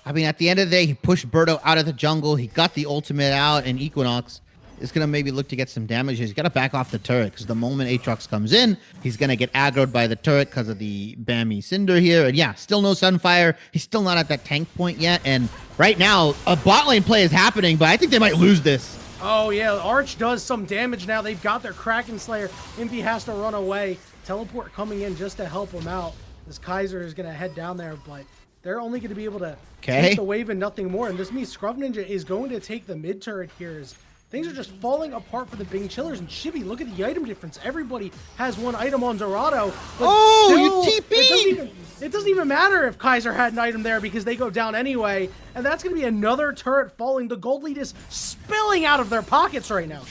I mean, at the end of the day, he pushed Birdo out of the jungle. He got the ultimate out, and Equinox is going to maybe look to get some damage. He's got to back off the turret, because the moment Aatrox comes in, he's going to get aggroed by the turret because of the Bammy Cinder here. And yeah, still no Sunfire. He's still not at that tank point yet. And right now, a bot lane play is happening, but I think they might lose this. Oh, yeah, Arch does some damage now. They've got their Kraken Slayer. Envy has to run away. Teleport coming in just to help him out. This Kaiser is going to head down there, but they're only going to be able to take the wave and nothing more. And this means Scruff Ninja is going to take the mid turret here. As things are just falling apart for the Bing Chillers. And Chibi, look at the item difference. Everybody has one item on Dorado. Oh, you TP'd! It doesn't even matter if Kaiser had an item there because they go down anyway. And that's going to be another turret falling. The gold lead is spilling out of their pockets right now.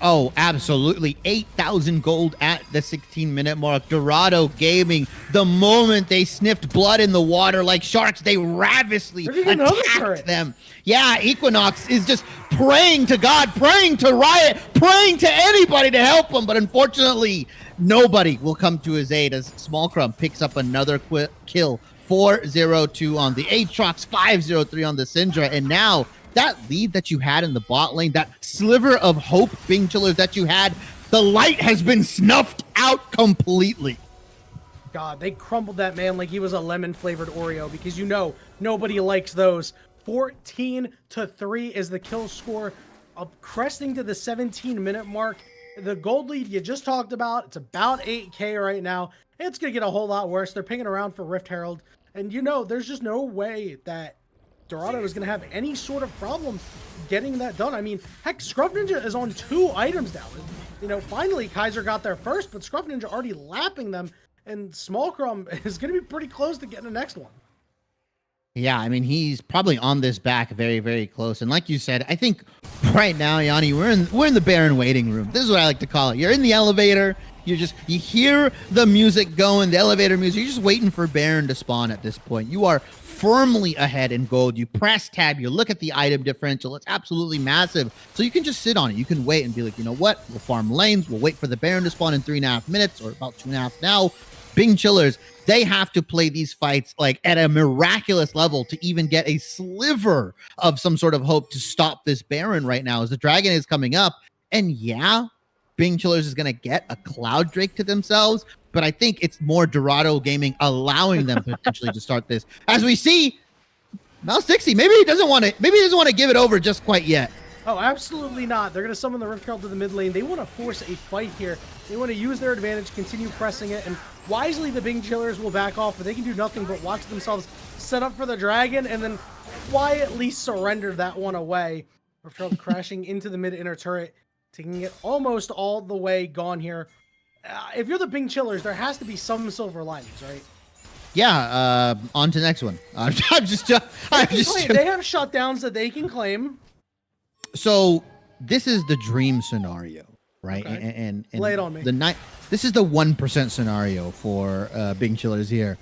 Oh, absolutely. 8,000 gold at the 16-minute mark. Dorado Gaming, the moment they sniffed blood in the water like sharks, they ravenously attacked them. Yeah, Equinox is just praying to God, praying to Riot, praying to anybody to help him. But unfortunately, nobody will come to his aid as Small Crumb picks up another kill. 4-0-2 on the Aatrox, 5-0-3 on the Syndra. And now that lead that you had in the bot lane, that sliver of hope, Bing Chillers, that you had, the light has been snuffed out completely. God, they crumbled that man like he was a lemon-flavored Oreo, because nobody likes those. 14-3 is the kill score, cresting to the 17-minute mark. The gold lead you just talked about, it's about 8K right now. It's going to get a whole lot worse. They're pinging around for Rift Herald, and there's just no way that Dorado is going to have any sort of problem getting that done. I mean, heck, Scruff Ninja is on 2 items now. Finally, Kaiser got there first, but Scruff Ninja already lapping them, and Small Crumb is going to be pretty close to getting the next one. Yeah, I mean, he's probably on this back very, very close. And like you said, I think right now, Yanni, we're in the Baron waiting room. This is what I like to call it. You're in the elevator. You hear the music going, the elevator music. You're just waiting for Baron to spawn at this point. You are firmly ahead in gold. You press tab, you look at the item differential. It's absolutely massive. So you can just sit on it. You can wait and be like, you know what? We'll farm lanes. We'll wait for the Baron to spawn in 3.5 minutes, or about 2.5 now. Bing Chillers, they have to play these fights like at a miraculous level to even get a sliver of some sort of hope to stop this Baron right now, as the dragon is coming up. And yeah, Bing Chillers is going to get a Cloud Drake to themselves, but I think it's more Dorado Gaming allowing them potentially to start this. As we see, Malstixi, maybe he doesn't want to give it over just quite yet. Oh, absolutely not. They're going to summon the Rift Herald to the mid lane. They want to force a fight here. They want to use their advantage, continue pressing it, and wisely the Bing Chillers will back off, but they can do nothing but watch themselves set up for the dragon and then quietly surrender that one away. Rift Herald crashing into the mid inner turret. taking it almost all the way gone here. If you're the Bing Chillers, there has to be some silver linings, right? Yeah, on to the next one. They have shutdowns that they can claim. So this is the dream scenario, right? Okay. And lay it on me. This is the 1% scenario for Bing Chillers here.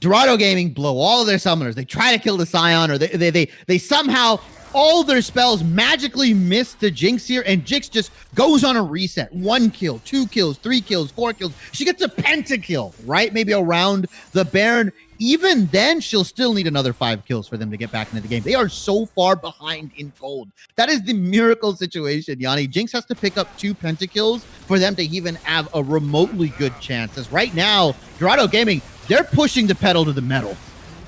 Dorado Gaming blow all of their summoners. They try to kill the Scion, or they somehow all their spells magically miss the Jinx here, and Jinx just goes on a reset. 1 kill, 2 kills, 3 kills, 4 kills. She gets a pentakill, right? Maybe around the Baron. Even then, she'll still need another 5 kills for them to get back into the game. They are so far behind in gold. That is the miracle situation, Yanni. Jinx has to pick up 2 pentakills for them to even have a remotely good chance. As right now, Dorado Gaming, they're pushing the pedal to the metal.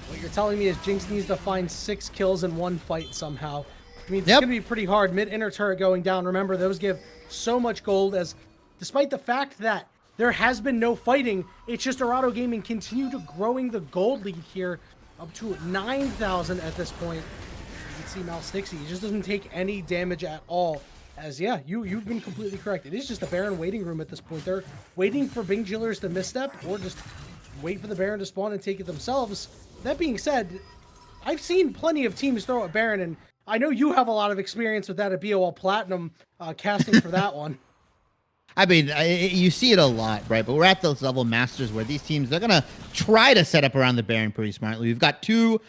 What you're telling me is Jinx needs to find 6 kills in one fight somehow. I mean, it's going to be pretty hard. Mid-inner turret going down. Remember, those give so much gold, as despite the fact that there has been no fighting, it's just Dorado Gaming continue to growing the gold lead here up to 9,000 at this point. You can see Malstixi, he just doesn't take any damage at all. As, yeah, you've been completely correct. It is just a Baron waiting room at this point. They're waiting for Bing Chillers to misstep or just wait for the Baron to spawn and take it themselves. That being said, I've seen plenty of teams throw at Baron, and I know you have a lot of experience with that at BOL Platinum, casting for that one. I mean, you see it a lot, right? But we're at those level masters where these teams, they're going to try to set up around the Baron pretty smartly. We've got 2,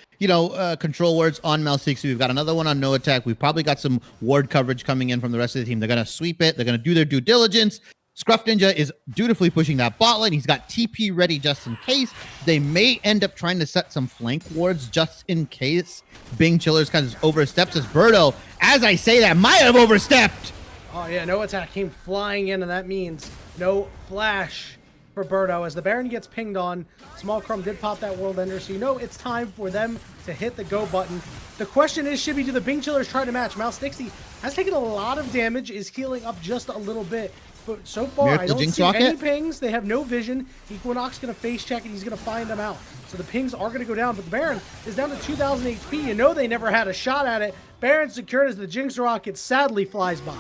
control wards on Malstixi. We've got another one on No Attack. We've probably got some ward coverage coming in from the rest of the team. They're going to sweep it. They're going to do their due diligence. Scruff Ninja is dutifully pushing that bot lane. He's got TP ready just in case. They may end up trying to set some flank wards just in case Bing Chillers kind of oversteps, as Birdo, as I say that, might have overstepped. Oh yeah, No Attack came flying in, and that means no flash for Birdo. As the Baron gets pinged on, Small Crumb did pop that World Ender, so you know it's time for them to hit the go button. The question is, Shibby, do the Bing Chillers try to match? Malstixi has taken a lot of damage, is healing up just a little bit, but so far I don't see any pings. They have no vision. Equinox going to face check, and he's going to find them out. So the pings are going to go down, but the Baron is down to 2,000 HP. You know they never had a shot at it. Baron secured as the Jinx rocket sadly flies by.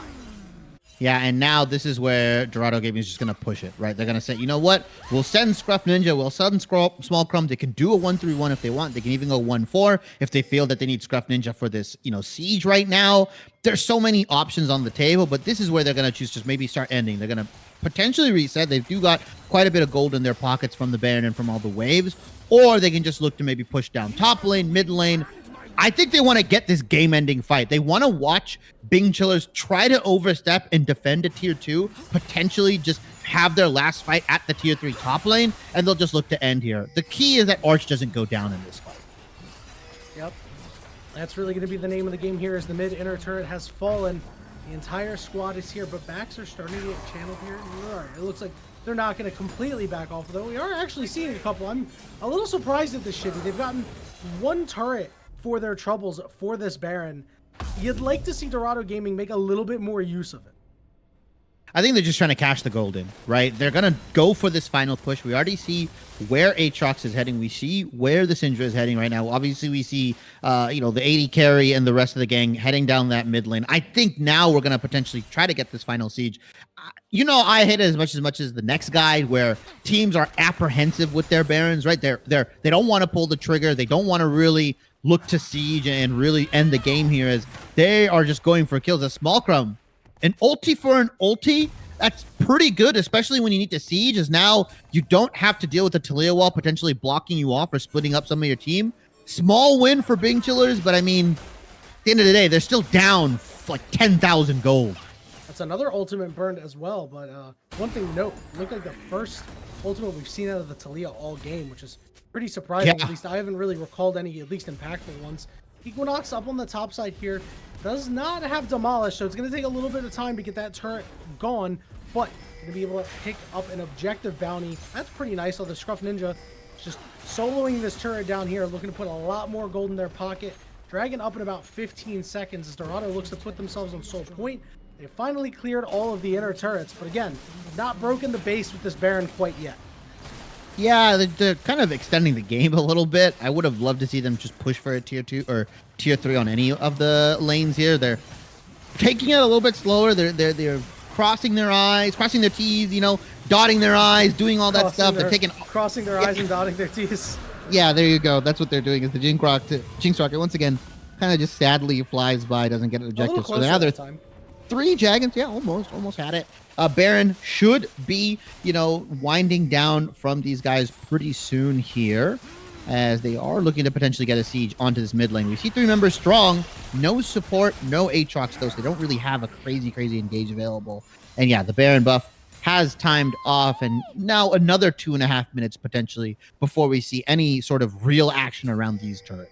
Yeah, and now this is where Dorado Gaming is just going to push it, right? They're going to say, you know what? We'll send Scruff Ninja. We'll send Small Crumb. They can do a 1-3-1 if they want. They can even go 1-4 if they feel that they need Scruff Ninja for this, siege right now. There's so many options on the table, but this is where they're going to choose to maybe start ending. They're going to potentially reset. They do got quite a bit of gold in their pockets from the Baron and from all the waves, or they can just look to maybe push down top lane, mid lane. I think they want to get this game-ending fight. They want to watch Bing Chillers try to overstep and defend a tier 2, potentially just have their last fight at the tier 3 top lane, and they'll just look to end here. The key is that Arch doesn't go down in this fight. Yep. That's really going to be the name of the game here, as the mid-inner turret has fallen. The entire squad is here, but backs are starting to get channeled here. All right, it looks like they're not going to completely back off, though. We are actually seeing a couple. I'm a little surprised at this shitty. They've gotten 1 turret for their troubles for this Baron. You'd like to see Dorado Gaming make a little bit more use of it. I think they're just trying to cash the gold in, right? They're going to go for this final push. We already see where Aatrox is heading. We see where the Syndra is heading right now. Obviously, we see, the 80 carry and the rest of the gang heading down that mid lane. I think now we're going to potentially try to get this final siege. I hate it as much as the next guy, where teams are apprehensive with their Barons, right? They don't want to pull the trigger. They don't want to really look to siege and really end the game here, as they are just going for kills. A Small Crumb, an ulti for an ulti, that's pretty good, especially when you need to siege, as now you don't have to deal with the Talia wall potentially blocking you off or splitting up some of your team. Small win for Bing Chillers, but I mean, at the end of the day, they're still down like 10,000 gold. That's another ultimate burned as well, but one thing to note, it looked like the first ultimate we've seen out of the Talia all game, which is pretty surprising. Yeah. At least I haven't really recalled any at least impactful ones. Equinox up on the top side here does not have Demolish, so it's going to take a little bit of time to get that turret gone, but going to be able to pick up an objective bounty. That's pretty nice. So the Scruff Ninja just soloing this turret down here, looking to put a lot more gold in their pocket. Dragon up in about 15 seconds as Dorado looks to put themselves on soul point. They finally cleared all of the inner turrets, but again, not broken the base with this Baron quite yet. Yeah, they're kind of extending the game a little bit. I would have loved to see them just push for a tier 2 or tier 3 on any of the lanes here. They're taking it a little bit slower. They're crossing their eyes, crossing their T's, you know, dotting their eyes, doing all that stuff. They're taking crossing their eyes and dotting their T's. Yeah, there you go. That's what they're doing. Is the Jinx Rocket once again kind of just sadly flies by, doesn't get an objective. So now there's 3 dragons. Yeah, almost had it. Baron should be, you know, winding down from these guys pretty soon here, as they are looking to potentially get a siege onto this mid lane. We see 3 members strong, no support, no Aatrox though, so they don't really have a crazy engage available. And yeah, the Baron buff has timed off, and now another 2.5 minutes potentially before we see any sort of real action around these turrets.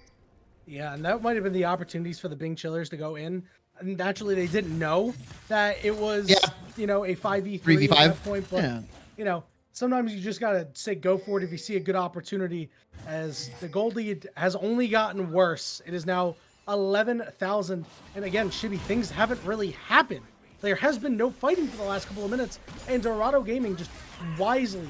Yeah, and that might have been the opportunities for the Bing Chillers to go in. And naturally, they didn't know that it was, you know, a 5v3 at that point. But, you know, sometimes you just got to say go for it if you see a good opportunity, as the gold lead has only gotten worse. It is now 11,000. And again, Shibby, things haven't really happened. There has been no fighting for the last couple of minutes. And Dorado Gaming just wisely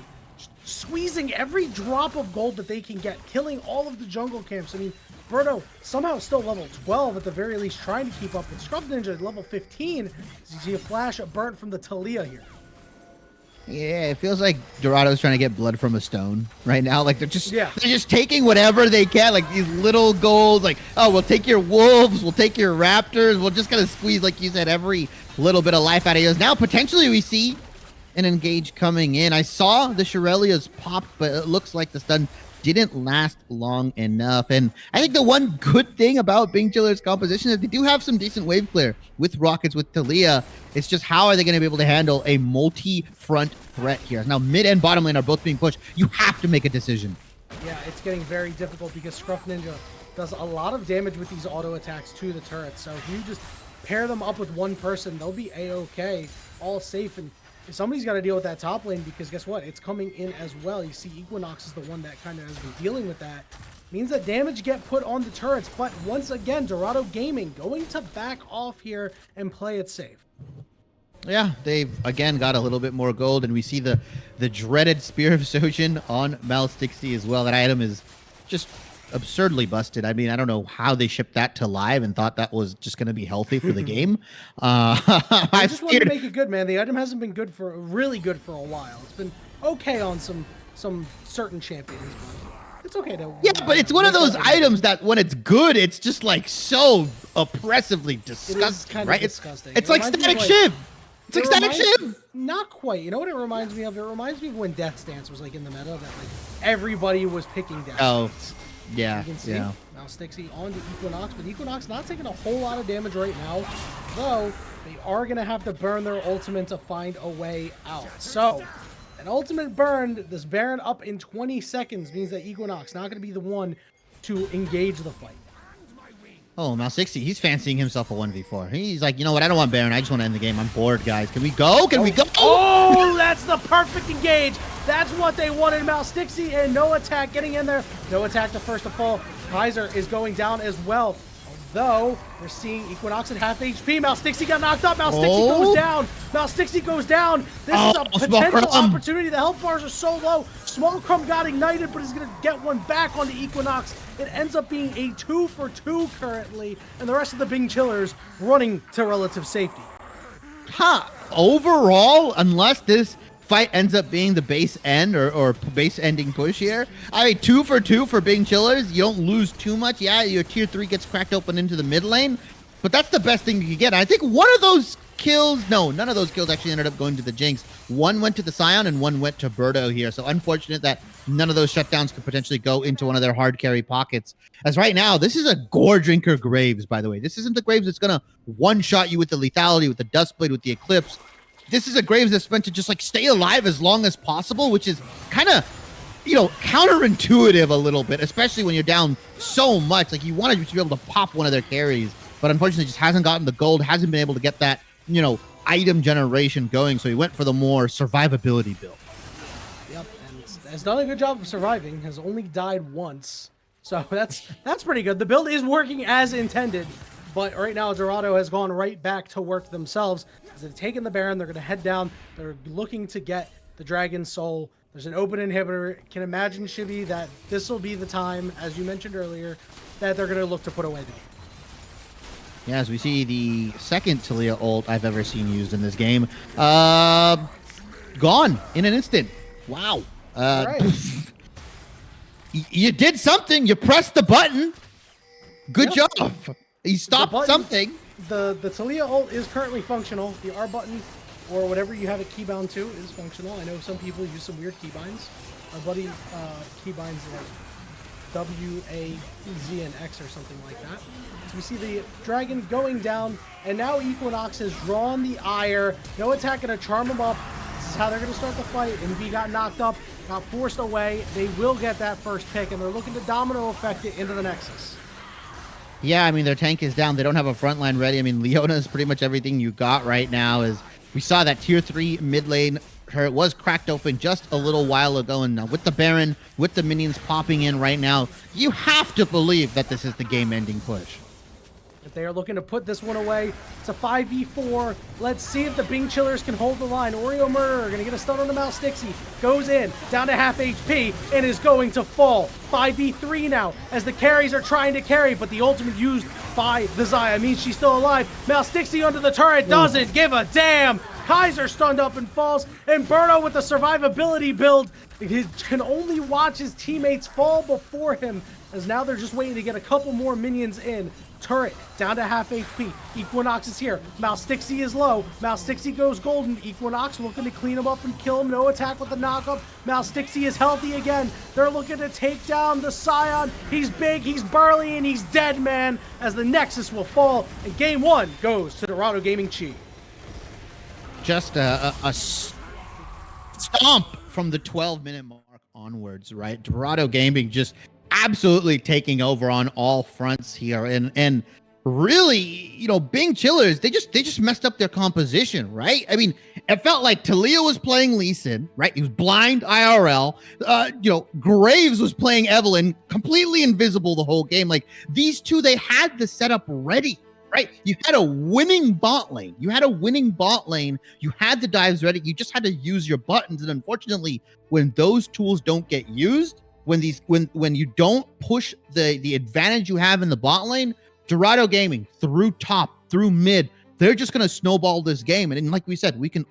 squeezing every drop of gold that they can get, killing all of the jungle camps. I mean, Birdo somehow still level 12 at the very least, trying to keep up with Scruff Ninja at level 15. As you see a flash burnt from the Talia here. Yeah, it feels like Dorado's trying to get blood from a stone right now. Like they're just taking whatever they can, like these little golds. Like, oh, we'll take your wolves, we'll take your raptors, we'll just gotta squeeze, like you said, every little bit of life out of yours. Now potentially we see an engage coming in. I saw the Shirelias pop, but it looks like the stun didn't last long enough. And I think the one good thing about Bing Chiller's composition is they do have some decent wave clear with rockets, with Talia. It's just how are they going to be able to handle a multi-front threat here? Now mid and bottom lane are both being pushed. You have to make a decision. Yeah, it's getting very difficult because Scruff Ninja does a lot of damage with these auto attacks to the turrets. So if you just pair them up with one person, they'll be a-okay, all safe. And somebody's got to deal with that top lane, because guess what? It's coming in as well. You see Equinox is the one that kind of has been dealing with that. Means that damage get put on the turrets. But once again, Dorado Gaming going to back off here and play it safe. Yeah, they've again got a little bit more gold, and we see the dreaded Spear of Sojin on Malstixi as well. That item is just absurdly busted. I mean, I don't know how they shipped that to live and thought that was just going to be healthy for the game. I just wanted to make it good, man. The item hasn't been really good for a while. It's been okay on some certain champions, but it's okay to. Yeah, but it's one of those items that when it's good, it's just like so oppressively disgusting. It is kind of disgusting. It's like Static Shiv. It's like Static Shiv. Not quite. You know what it reminds me of? It reminds me of when Death's Dance was like in the meta, that like everybody was picking Death's Dance. Yeah, you can see now Stixie on to Equinox, but Equinox not taking a whole lot of damage right now, though they are going to have to burn their ultimate to find a way out. So, an ultimate burned, this Baron up in 20 seconds means that Equinox not going to be the one to engage the fight. Oh, Malstixi, he's fancying himself a 1v4. He's like, you know what, I don't want Baron, I just want to end the game. I'm bored, guys. Can we go? Can we go? Oh, that's the perfect engage. That's what they wanted. Malstixi and no attack getting in there. No attack the first to fall. Kaiser is going down as well. Although, we're seeing Equinox at half HP. Malstixi got knocked up. Malstixi goes down. Malstixi goes down. This is a potential opportunity. The health bars are so low. Small Crumb got ignited, but he's going to get one back onto Equinox. It ends up being a 2-for-2 currently, and the rest of the Bing Chillers running to relative safety. Overall, unless this fight ends up being the base end or base ending push here, I mean, 2-for-2 for Bing Chillers. You don't lose too much. Yeah, your tier 3 gets cracked open into the mid lane, but that's the best thing you can get. And I think one of those kills, no, none of those kills actually ended up going to the Jinx. One went to the Scion and one went to Birdo here. So unfortunate that none of those shutdowns could potentially go into one of their hard carry pockets. As right now, this is a Gore Drinker Graves, by the way. This isn't the Graves that's going to one-shot you with the lethality, with the Dustblade, with the Eclipse. This is a Graves that's meant to just like stay alive as long as possible, which is kind of, you know, counterintuitive a little bit, especially when you're down so much. Like you wanted to be able to pop one of their carries, but unfortunately just hasn't gotten the gold, hasn't been able to get that, you know, item generation going. So he went for the more survivability build. Yep, and has done a good job of surviving, has only died once. So that's pretty good. The build is working as intended, but right now Dorado has gone right back to work themselves. As they've taken the Baron, they're going to head down. They're looking to get the Dragon Soul. There's an open inhibitor. Can imagine, Shibby, that this will be the time, as you mentioned earlier, that they're going to look to put away the game. Yeah, as we see the second Talia ult I've ever seen used in this game. Gone in an instant. Wow. All right. You did something. You pressed the button. Good Yep. job. You stopped something. The Talia ult is currently functional. The R button or whatever you have it keybound to is functional. I know some people use some weird keybinds. My buddy keybinds like W, A, Z, and X or something like that. So we see the dragon going down, and now Equinox has drawn the ire. No attack gonna charm him up. This is how they're gonna start the fight. MV got knocked up, got forced away. They will get that first pick, and they're looking to domino effect it into the Nexus. Yeah, I mean, their tank is down. They don't have a front line ready. I mean, Leona is pretty much everything you got right now. Is we saw that tier 3 mid lane. It was cracked open just a little while ago, and now with the Baron, with the minions popping in right now, you have to believe that this is the game-ending push. If they are looking to put this one away, it's a 5v4. Let's see if the Bing Chillers can hold the line. Oreo Murderer gonna get a stun on the Mouse Dixie. Goes in, down to half HP, and is going to fall. 5v3 now, as the carries are trying to carry, but the ultimate used by the Xayah means she's still alive. Mouse Dixie under the turret doesn't give a damn. Kaiser stunned up and falls, and Berto with the survivability build he can only watch his teammates fall before him, as now they're just waiting to get a couple more minions in. Turret down to half HP. Equinox is here. Mouse Dixie is low. Mouse Dixie goes golden. Equinox looking to clean him up and kill him. No attack with the knockup. Mouse Dixie is healthy again. They're looking to take down the Scion. He's big, he's burly, and he's dead, man, as the Nexus will fall. And game 1 goes to Dorado Gaming Chi. Just a stomp from the 12-minute mark onwards, right? Dorado Gaming just absolutely taking over on all fronts here, and really, you know, Bing Chillers, they just messed up their composition, right? I mean, it felt like Talia was playing Lee Sin, right? He was blind IRL. You know, Graves was playing Evelyn, completely invisible the whole game. Like, these two, they had the setup ready, right? You had a winning bot lane. You had the dives ready. You just had to use your buttons. And unfortunately, when those tools don't get used, when you don't push the advantage you have in the bot lane, Dorado Gaming through top, through mid, they're just gonna snowball this game. And like we said, we can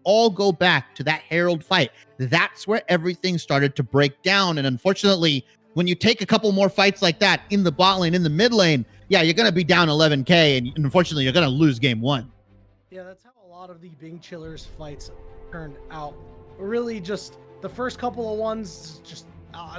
all go back to that Herald fight. That's where everything started to break down. And unfortunately, when you take a couple more fights like that in the bot lane, in the mid lane, yeah, you're gonna be down 11K, and unfortunately, you're gonna lose game 1. Yeah, that's how a lot of the Bing Chillers fights turned out. Really, just the first couple of ones, just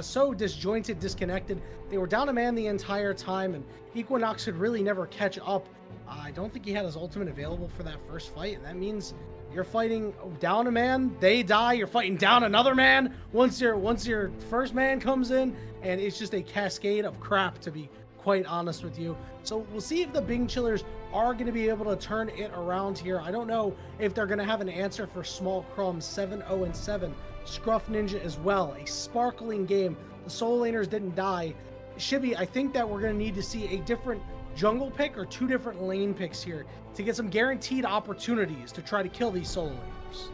so disjointed, disconnected. They were down a man the entire time, and Equinox could really never catch up. I don't think he had his ultimate available for that first fight, and that means you're fighting down a man, they die, you're fighting down another man once your first man comes in, and it's just a cascade of crap, to be quite honest with you. So we'll see if the Bing Chillers are going to be able to turn it around here. I don't know if they're going to have an answer for Small Crumb 7-0-7. Scruff Ninja as well. A sparkling game. The solo laners didn't die. Shibby, I think that we're going to need to see a different jungle pick or 2 different lane picks here to get some guaranteed opportunities to try to kill these solo laners.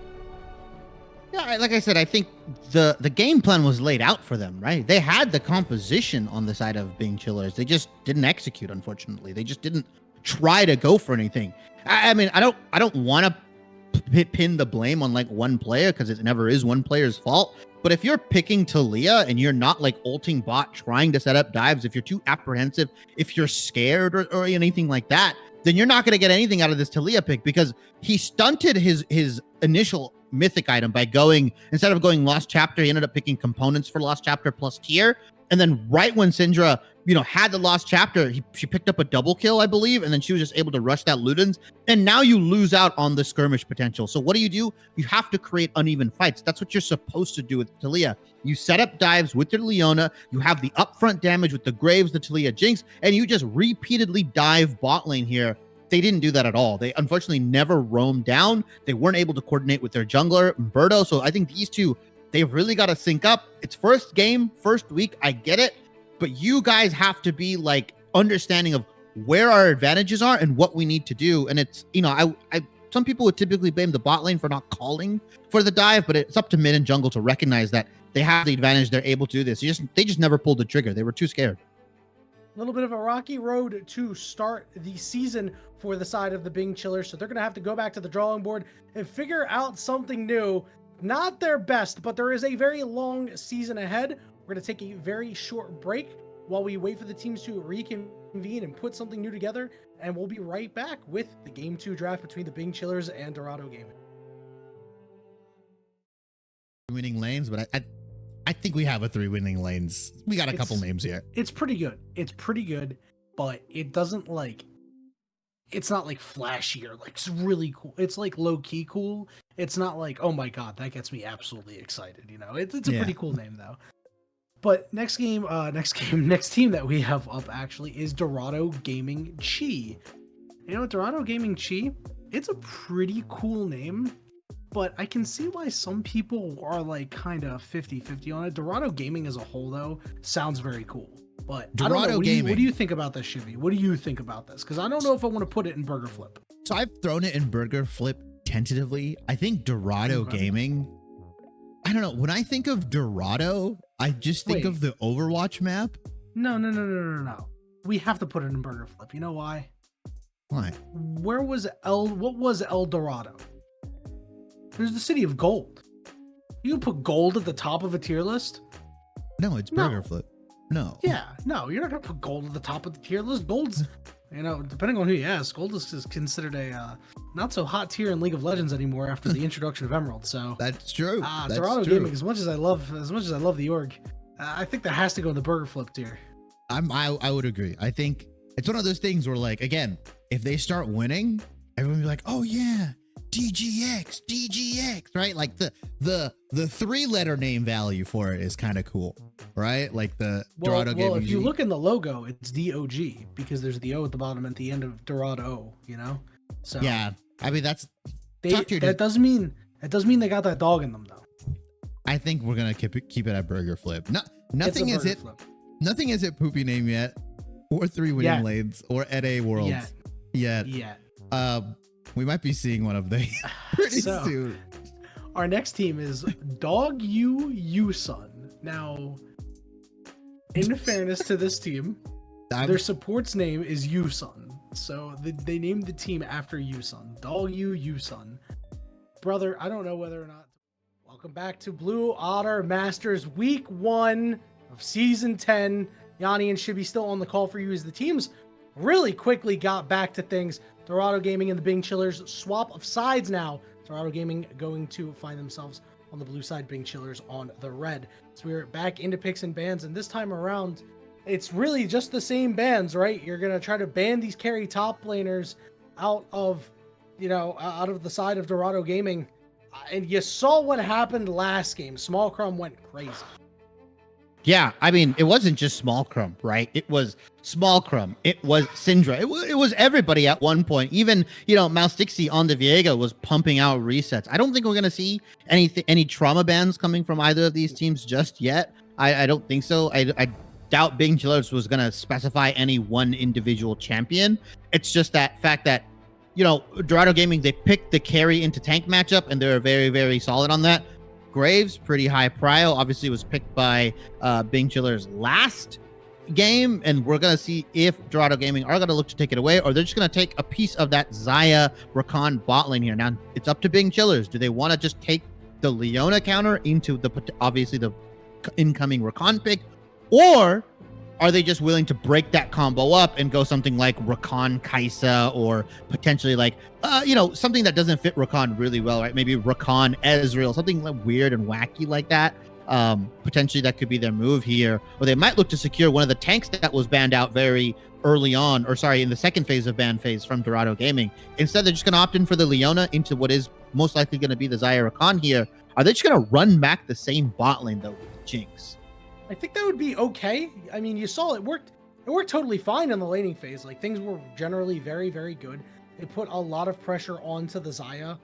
Yeah, like I said, I think the game plan was laid out for them, right? They had the composition on the side of Bing Chillers. They just didn't execute, unfortunately. They just didn't try to go for anything. I mean, I don't want to pin the blame on like one player, because it never is one player's fault. But if you're picking Talia and you're not like ulting bot trying to set up dives, if you're too apprehensive, if you're scared or anything like that, then you're not going to get anything out of this Talia pick, because he stunted his initial mythic item by going, instead of going Lost Chapter, he ended up picking components for Lost Chapter plus tier. And then right when Syndra, had the Lost Chapter, she picked up a double kill, I believe, and then she was just able to rush that Ludens. And now you lose out on the skirmish potential. So what do? You have to create uneven fights. That's what you're supposed to do with Talia. You set up dives with your Leona, you have the upfront damage with the Graves, the Talia Jinx, and you just repeatedly dive bot lane here. They didn't do that at all. They unfortunately never roamed down. They weren't able to coordinate with their jungler, Umberto. So I think these two, they've really got to sync up. It's first game, first week. I get it. But you guys have to be like understanding of where our advantages are and what we need to do. And it's, some people would typically blame the bot lane for not calling for the dive, but it's up to mid and jungle to recognize that they have the advantage. They're able to do this. They just never pulled the trigger. They were too scared. A little bit of a rocky road to start the season for the side of the Bing Chillers. So they're going to have to go back to the drawing board and figure out something new. Not their best, but there is a very long season ahead. We're going to take a very short break while we wait for the teams to reconvene and put something new together. And we'll be right back with the Game 2 draft between the Bing Chillers and Dorado Gaming. Winning lanes, but I think we have a 3 winning lanes. We got a couple names here. It's pretty good. It's pretty good, but it doesn't it's not like flashy or like it's really cool. It's like low key cool. It's not like, oh my God, that gets me absolutely excited. You know, it's a pretty cool name though. But next team that we have up actually is Dorado Gaming Chi. You know, Dorado Gaming Chi, it's a pretty cool name. But I can see why some people are like kind of 50-50 on it. Dorado Gaming as a whole, though, sounds very cool. But Dorado I don't know. Gaming. What do you think about this, Shivy? What do you think about this? Because I don't know if I want to put it in Burger Flip. So I've thrown it in Burger Flip tentatively. I think Dorado Gaming. I don't know. When I think of Dorado, I just think of the Overwatch map. No. We have to put it in Burger Flip. You know why? Why? What was El Dorado? There's the city of gold. You can put gold at the top of a tier list? No, it's Burger Flip. No. Yeah, no, you're not going to put gold at the top of the tier list. Gold's, you know, depending on who you ask, gold is considered a not so hot tier in League of Legends anymore after the introduction of Emerald. So that's true. That's Dorado true. Gaming, as much as I love the org, I think that has to go in the Burger Flip tier. I would agree. I think it's one of those things where, like, again, if they start winning, everyone will be like, oh yeah, DGX, right? Like the 3-letter name value for it is kind of cool, right? Like the Dorado Gaming. Well, if you look in the logo, it's DOG because there's the O at the bottom at the end of Dorado, you know? So yeah, I mean that doesn't mean they got that dog in them though. I think we're gonna keep it at Burger Flip. Nothing is it poopy name yet, or 3 winning lanes, or at a worlds yet. We might be seeing one of these pretty soon. Our next team is Dog Yu Sun. Now, in fairness to this team, their support's name is Yu Sun. So they named the team after Yu Sun. Dog Yu Sun. Brother, I don't know whether or not. Welcome back to Blue Otter Masters Week 1 of Season 10. Yanni and Shibby still on the call for you as the teams really quickly got back to things. Dorado Gaming and the Bing Chillers swap of sides now. Dorado Gaming going to find themselves on the blue side, Bing Chillers on the red. So we're back into picks and bans, and this time around, it's really just the same bans, right? You're going to try to ban these carry top laners out of the side of Dorado Gaming. And you saw what happened last game. Small Crumb went crazy. Yeah, I mean, it wasn't just Small Crumb, right? It was Small Crumb. It was Syndra. It was everybody at one point. Even, Mouse Dixie on the Viega was pumping out resets. I don't think we're going to see any trauma bans coming from either of these teams just yet. I don't think so. I doubt Bing Chillers was going to specify any one individual champion. It's just that fact that, Dorado Gaming, they picked the carry into tank matchup, and they're very, very solid on that. Graves, pretty high prio, obviously was picked by Bing Chillers last game, and we're going to see if Dorado Gaming are going to look to take it away, or they're just going to take a piece of that Xayah Rakan bot lane here. Now, it's up to Bing Chillers. Do they want to just take the Leona counter into obviously the incoming Rakan pick, or are they just willing to break that combo up and go something like Rakan Kaisa, or potentially like, something that doesn't fit Rakan really well, right? Maybe Rakan Ezreal, something like weird and wacky like that. Potentially that could be their move here. Or they might look to secure one of the tanks that was banned out very early on, in the second phase of ban phase from Dorado Gaming. Instead, they're just going to opt in for the Leona into what is most likely going to be the Xayah Rakan here. Are they just going to run back the same bot lane, though, with Jinx? I think that would be okay. I mean, you saw it worked. It worked totally fine in the laning phase. Like, things were generally very, very good. They put a lot of pressure onto the Xayah.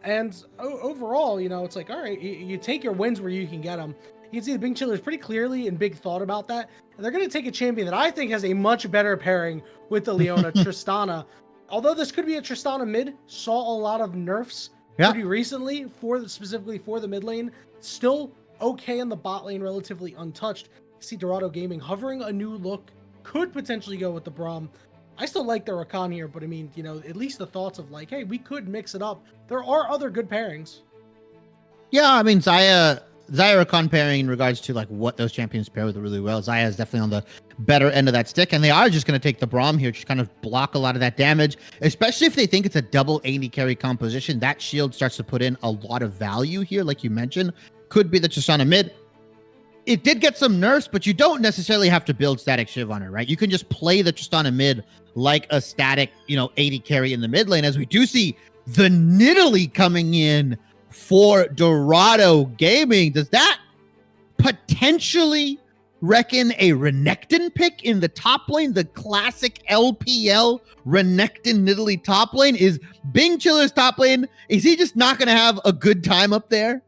And overall, it's like, all right, you take your wins where you can get them. You can see the Bing Chillers pretty clearly and big thought about that. And they're going to take a champion that I think has a much better pairing with the Leona, Tristana. Although this could be a Tristana mid, saw a lot of nerfs pretty recently specifically for the mid lane. Still okay in the bot lane, relatively untouched. You see Dorado Gaming hovering a new look could potentially go with the Braum. I still like the Rakan here, but I mean, you know, at least the thoughts of like, hey, we could mix it up. There are other good pairings. Yeah, I mean, Xayah Rakan pairing in regards to like what those champions pair with really well. Xayah is definitely on the better end of that stick, and they are just going to take the Braum here to kind of block a lot of that damage, especially if they think it's a double 80 carry composition. That shield starts to put in a lot of value here, like you mentioned. Could be the Tristana mid. It did get some nerfs, but you don't necessarily have to build static Shiv on it, right? You can just play the Tristana mid like a static, 80 carry in the mid lane, as we do see the Nidalee coming in for Dorado Gaming. Does that potentially reckon a Renekton pick in the top lane? The classic LPL Renekton Nidalee top lane? Is Bing Chiller's top lane, is he just not going to have a good time up there?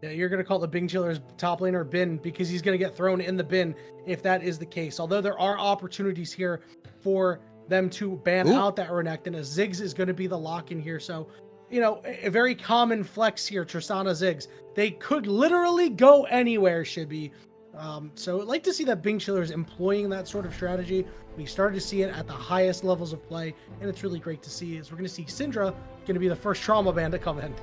Yeah, you're going to call the Bing Chiller's top laner bin because he's going to get thrown in the bin if that is the case. Although there are opportunities here for them to ban out that Renekton, as Ziggs is going to be the lock-in here. So, a very common flex here, Tristana Ziggs. They could literally go anywhere, Shibby. So I'd like to see that Bing Chiller is employing that sort of strategy. We started to see it at the highest levels of play, and it's really great to see. As we're going to see Syndra going to be the first trauma ban to come in.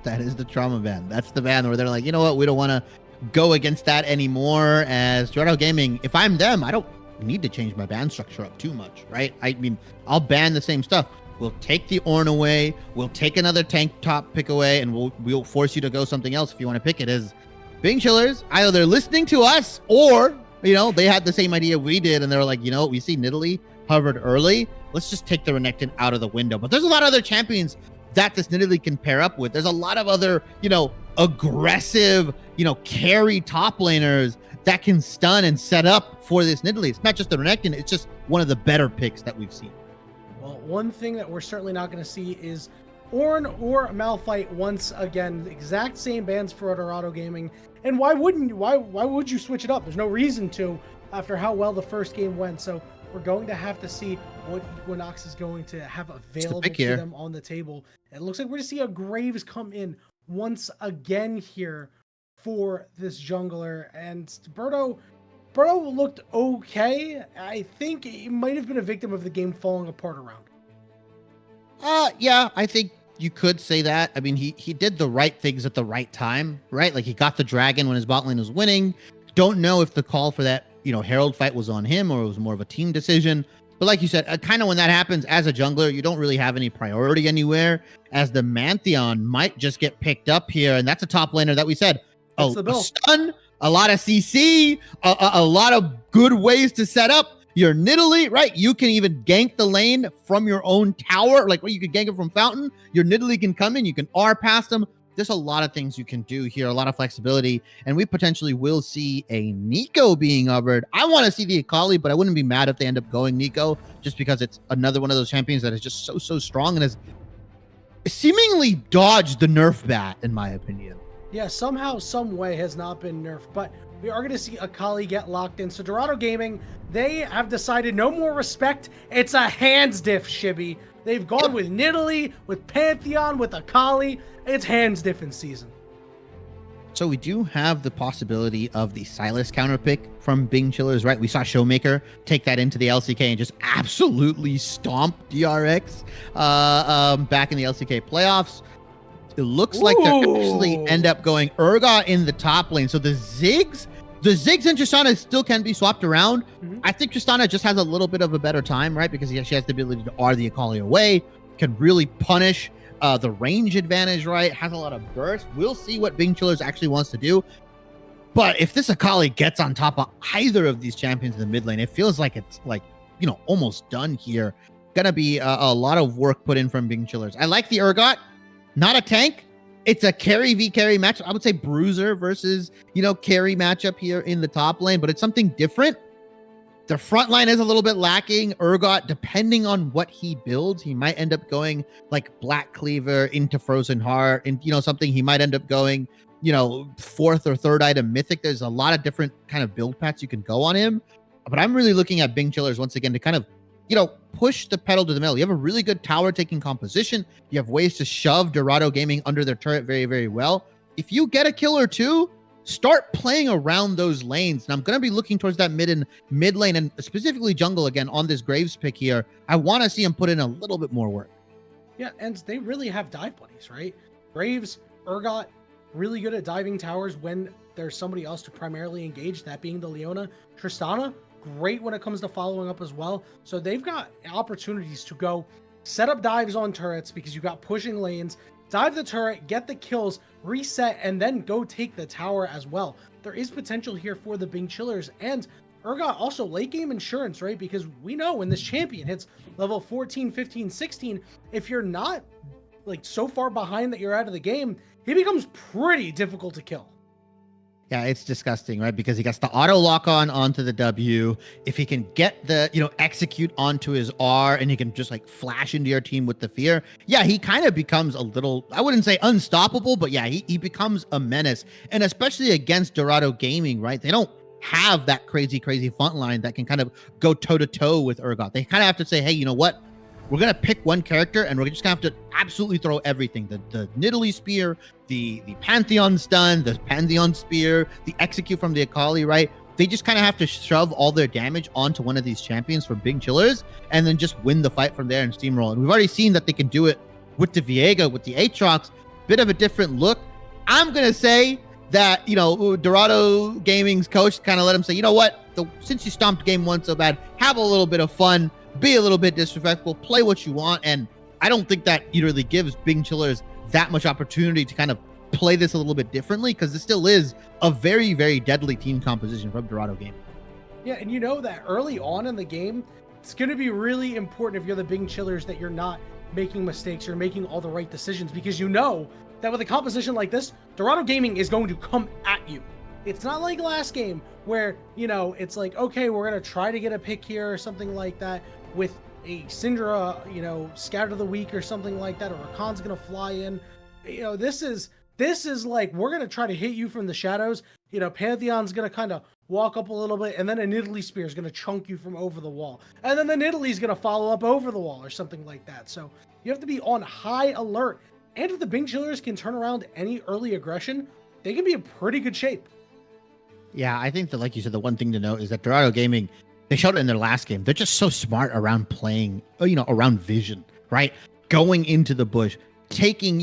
That is the trauma ban. That's the ban where they're like, you know what, we don't want to go against that anymore. As Dorado Gaming, if I'm them, I don't need to change my ban structure up too much, right? I mean, I'll ban the same stuff. We'll take the Ornn away. We'll take another tank top pick away, and we'll force you to go something else if you want to pick it. As Bing Chillers, either they're listening to us, or they had the same idea we did, and they're like, we see Nidalee hovered early. Let's just take the Renekton out of the window. But there's a lot of other champions that this Nidalee can pair up with. There's a lot of other, aggressive, carry top laners that can stun and set up for this Nidalee. It's not just the Renekton, it's just one of the better picks that we've seen. Well, one thing that we're certainly not going to see is Ornn or Malphite once again. The exact same bans for Dorado Gaming. And why wouldn't you? Why would you switch it up? There's no reason to after how well the first game went. So we're going to have to see what Equinox is going to have available to them on the table. It looks like we're going to see a Graves come in once again here for this jungler. And Berto looked okay. I think he might have been a victim of the game falling apart around. Yeah, I think you could say that. I mean, he did the right things at the right time, right? Like he got the dragon when his bot lane was winning. Don't know if the call for that, Herald fight was on him or it was more of a team decision. But like you said, kind of when that happens as a jungler, you don't really have any priority anywhere, as the Mantheon might just get picked up here. And that's a top laner that we said, a stun, a lot of CC, a lot of good ways to set up your Nidalee, right? You can even gank the lane from your own tower, like you could gank it from Fountain. Your Nidalee can come in, you can R past them. There's a lot of things you can do here, a lot of flexibility, and we potentially will see a Neeko being hovered. I want to see the Akali, but I wouldn't be mad if they end up going Neeko, just because it's another one of those champions that is just so strong and has seemingly dodged the nerf bat, in my opinion. Yeah, somehow, some way has not been nerfed, but we are going to see Akali get locked in. So Dorado Gaming, they have decided no more respect. It's a hands diff, Shibby. They've gone with Nidalee, with Pantheon, with Akali. It's hands diff in season. So we do have the possibility of the Sylas counter pick from Bing Chillers, right? We saw Showmaker take that into the LCK and just absolutely stomp DRX back in the LCK playoffs. It looks like they actually end up going Urgot in the top lane. So the Ziggs and Tristana still can be swapped around. I think Tristana just has a little bit of a better time, right? Because she has the ability to R the Akali away, can really punish the range advantage, right? Has a lot of burst. We'll see what Bing Chillers actually wants to do. But if this Akali gets on top of either of these champions in the mid lane, it feels like it's almost done here. Gonna be a lot of work put in from Bing Chillers. I like the Urgot. Not a tank. It's a carry v carry match. I would say bruiser versus, carry matchup here in the top lane, but it's something different. The front line is a little bit lacking. Urgot, depending on what he builds, he might end up going like Black Cleaver into Frozen Heart, and something he might end up going, fourth or third item Mythic. There's a lot of different kind of build paths you can go on him. But I'm really looking at Bing Chillers once again to kind of push the pedal to the metal. You have a really good tower taking composition. You have ways to shove Dorado Gaming under their turret very, very well. If you get a kill or two, start playing around those lanes. And I'm going to be looking towards that mid lane and specifically jungle again on this Graves pick here. I want to see him put in a little bit more work. Yeah, and they really have dive buddies, right? Graves, Urgot, really good at diving towers when there's somebody else to primarily engage, that being the Leona. Tristana, great when it comes to following up as well. So they've got opportunities to go set up dives on turrets because you got pushing lanes, dive the turret, get the kills, reset, and then go take the tower as well. There is potential here for the Bing Chillers, and Urgot also late game insurance, right? Because we know when this champion hits level 14, 15, 16, if you're not like so far behind that you're out of the game, he becomes pretty difficult to kill. Yeah, it's disgusting, right? Because he gets the auto lock on onto the W. If he can get the, execute onto his R and he can just like flash into your team with the fear. Yeah, he kind of becomes a little, I wouldn't say unstoppable, but yeah, he becomes a menace. And especially against Dorado Gaming, right? They don't have that crazy front line that can kind of go toe to toe with Urgot. They kind of have to say, hey, you know what? We're going to pick one character and we're just going to have to absolutely throw everything. The Nidalee Spear, the Pantheon Stun, the Pantheon Spear, the Execute from the Akali, right? They just kind of have to shove all their damage onto one of these champions for Big Chillers and then just win the fight from there and steamroll. And we've already seen that they can do it with the Viega, with the Aatrox. Bit of a different look. I'm going to say that, Dorado Gaming's coach kind of let him say, you know what? Since you stomped game one so bad, have a little bit of fun. Be a little bit disrespectful, play what you want. And I don't think that he really gives Bing Chillers that much opportunity to kind of play this a little bit differently, because this still is a very, very deadly team composition from Dorado Gaming. Yeah, and you know that early on in the game, it's going to be really important if you're the Bing Chillers that you're not making mistakes, you're making all the right decisions, because you know that with a composition like this, Dorado Gaming is going to come at you. It's not like last game where, it's like, okay, we're going to try to get a pick here or something like that with a Syndra, scout of the week or something like that, or Rakan's going to fly in. This is like, we're going to try to hit you from the shadows. Pantheon's going to kind of walk up a little bit, and then a Nidalee Spear is going to chunk you from over the wall. And then the Nidalee's going to follow up over the wall or something like that. So you have to be on high alert. And if the Bing Chillers can turn around any early aggression, they can be in pretty good shape. Yeah, I think that, like you said, the one thing to note is that Dorado Gaming, they showed it in their last game. They're just so smart around playing, around vision, right? Going into the bush, taking,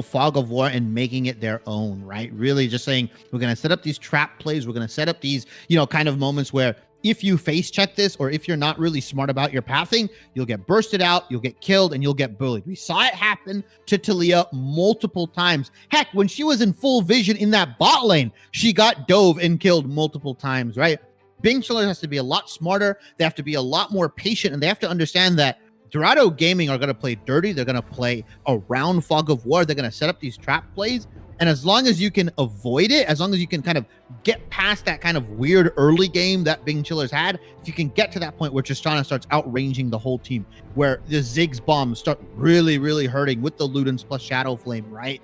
fog of war and making it their own, right? Really just saying, we're going to set up these trap plays. We're going to set up these, kind of moments where if you face check this, or if you're not really smart about your pathing, you'll get bursted out, you'll get killed, and you'll get bullied. We saw it happen to Talia multiple times. Heck, when she was in full vision in that bot lane, she got dove and killed multiple times, right? Bing Chillers has to be a lot smarter. They have to be a lot more patient, and they have to understand that Dorado Gaming are going to play dirty. They're going to play around fog of war. They're going to set up these trap plays. And as long as you can avoid it, as long as you can kind of get past that kind of weird early game that Bing Chillers had, if you can get to that point where Tristana starts outranging the whole team, where the Ziggs bombs start really, really hurting with the Ludens plus Shadow Flame, right?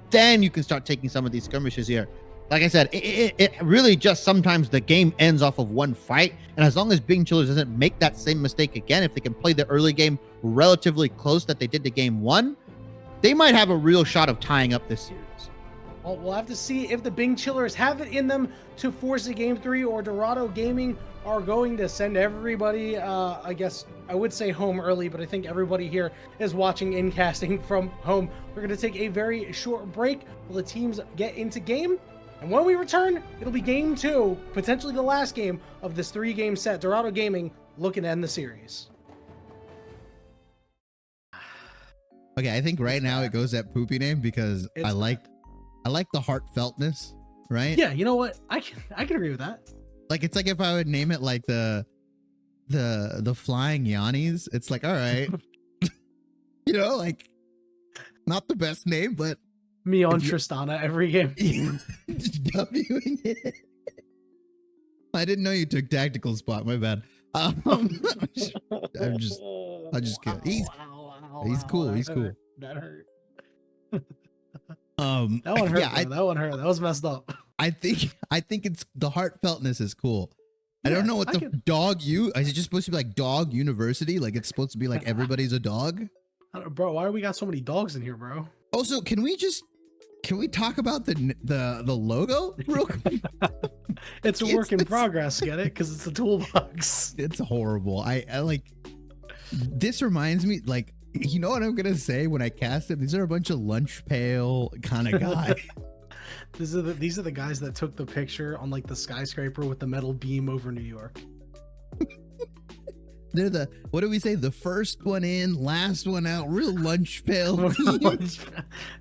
Then you can start taking some of these skirmishes here. Like I said, it really just sometimes the game ends off of one fight. And as long as Bing Chillers doesn't make that same mistake again, if they can play the early game relatively close that they did to game one, they might have a real shot of tying up this series. Well, we'll have to see if the Bing Chillers have it in them to force a game 3, or Dorado Gaming are going to send everybody, I guess I would say home early, but I think everybody here is watching in casting from home. We're going to take a very short break while the teams get into game. And when we return, it'll be game 2, potentially the last game of this 3-game set. Dorado Gaming looking to end the series. Okay, I think right now it goes at poopy name because I like the heartfeltness, right? Yeah, you know what? I can agree with that. Like, it's like if I would name it like the Flying Yannis. It's like, all right, like not the best name, but me on Tristana every game. Wing it. I didn't know you took tactical spot. My bad. I just kidding. He's cool. He's cool. That hurt. That one hurt. Yeah, that one hurt. That was messed up. I think it's the heartfeltness is cool. I don't know what the dog you is it just supposed to be like dog university? Like it's supposed to be like everybody's a dog? Bro, why do we got so many dogs in here, bro? Also, can we just Can we talk about the logo real quick? It's a work in progress, get it? Because it's a toolbox. It's horrible. I like. This reminds me, like, you know what I'm gonna say when I cast it? These are a bunch of lunch pail kind of guy. These are the guys that took the picture on like the skyscraper with the metal beam over New York. They're the, what do we say? The first one in, last one out. Real lunch pail.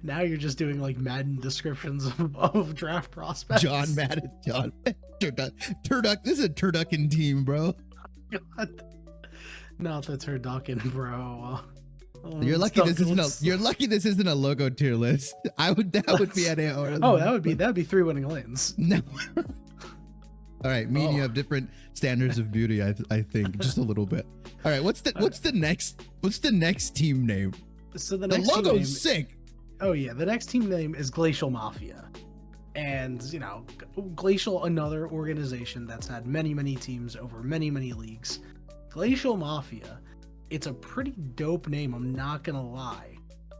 Now you're just doing like Madden descriptions of draft prospects. John Madden, John Turduck. This is a turducken team, bro. God. Not the turducken, bro. Oh, You're lucky this isn't a logo tier list. That would be an AOR. Oh, that would be 3 winning lanes. No. All right, me and you have different standards of beauty, I think, just a little bit. All right, what's the next team name? So the logo's sick. Oh yeah, the next team name is Glacial Mafia. And, you know, Glacial, another organization that's had many teams over many leagues. Glacial Mafia, it's a pretty dope name, I'm not gonna lie.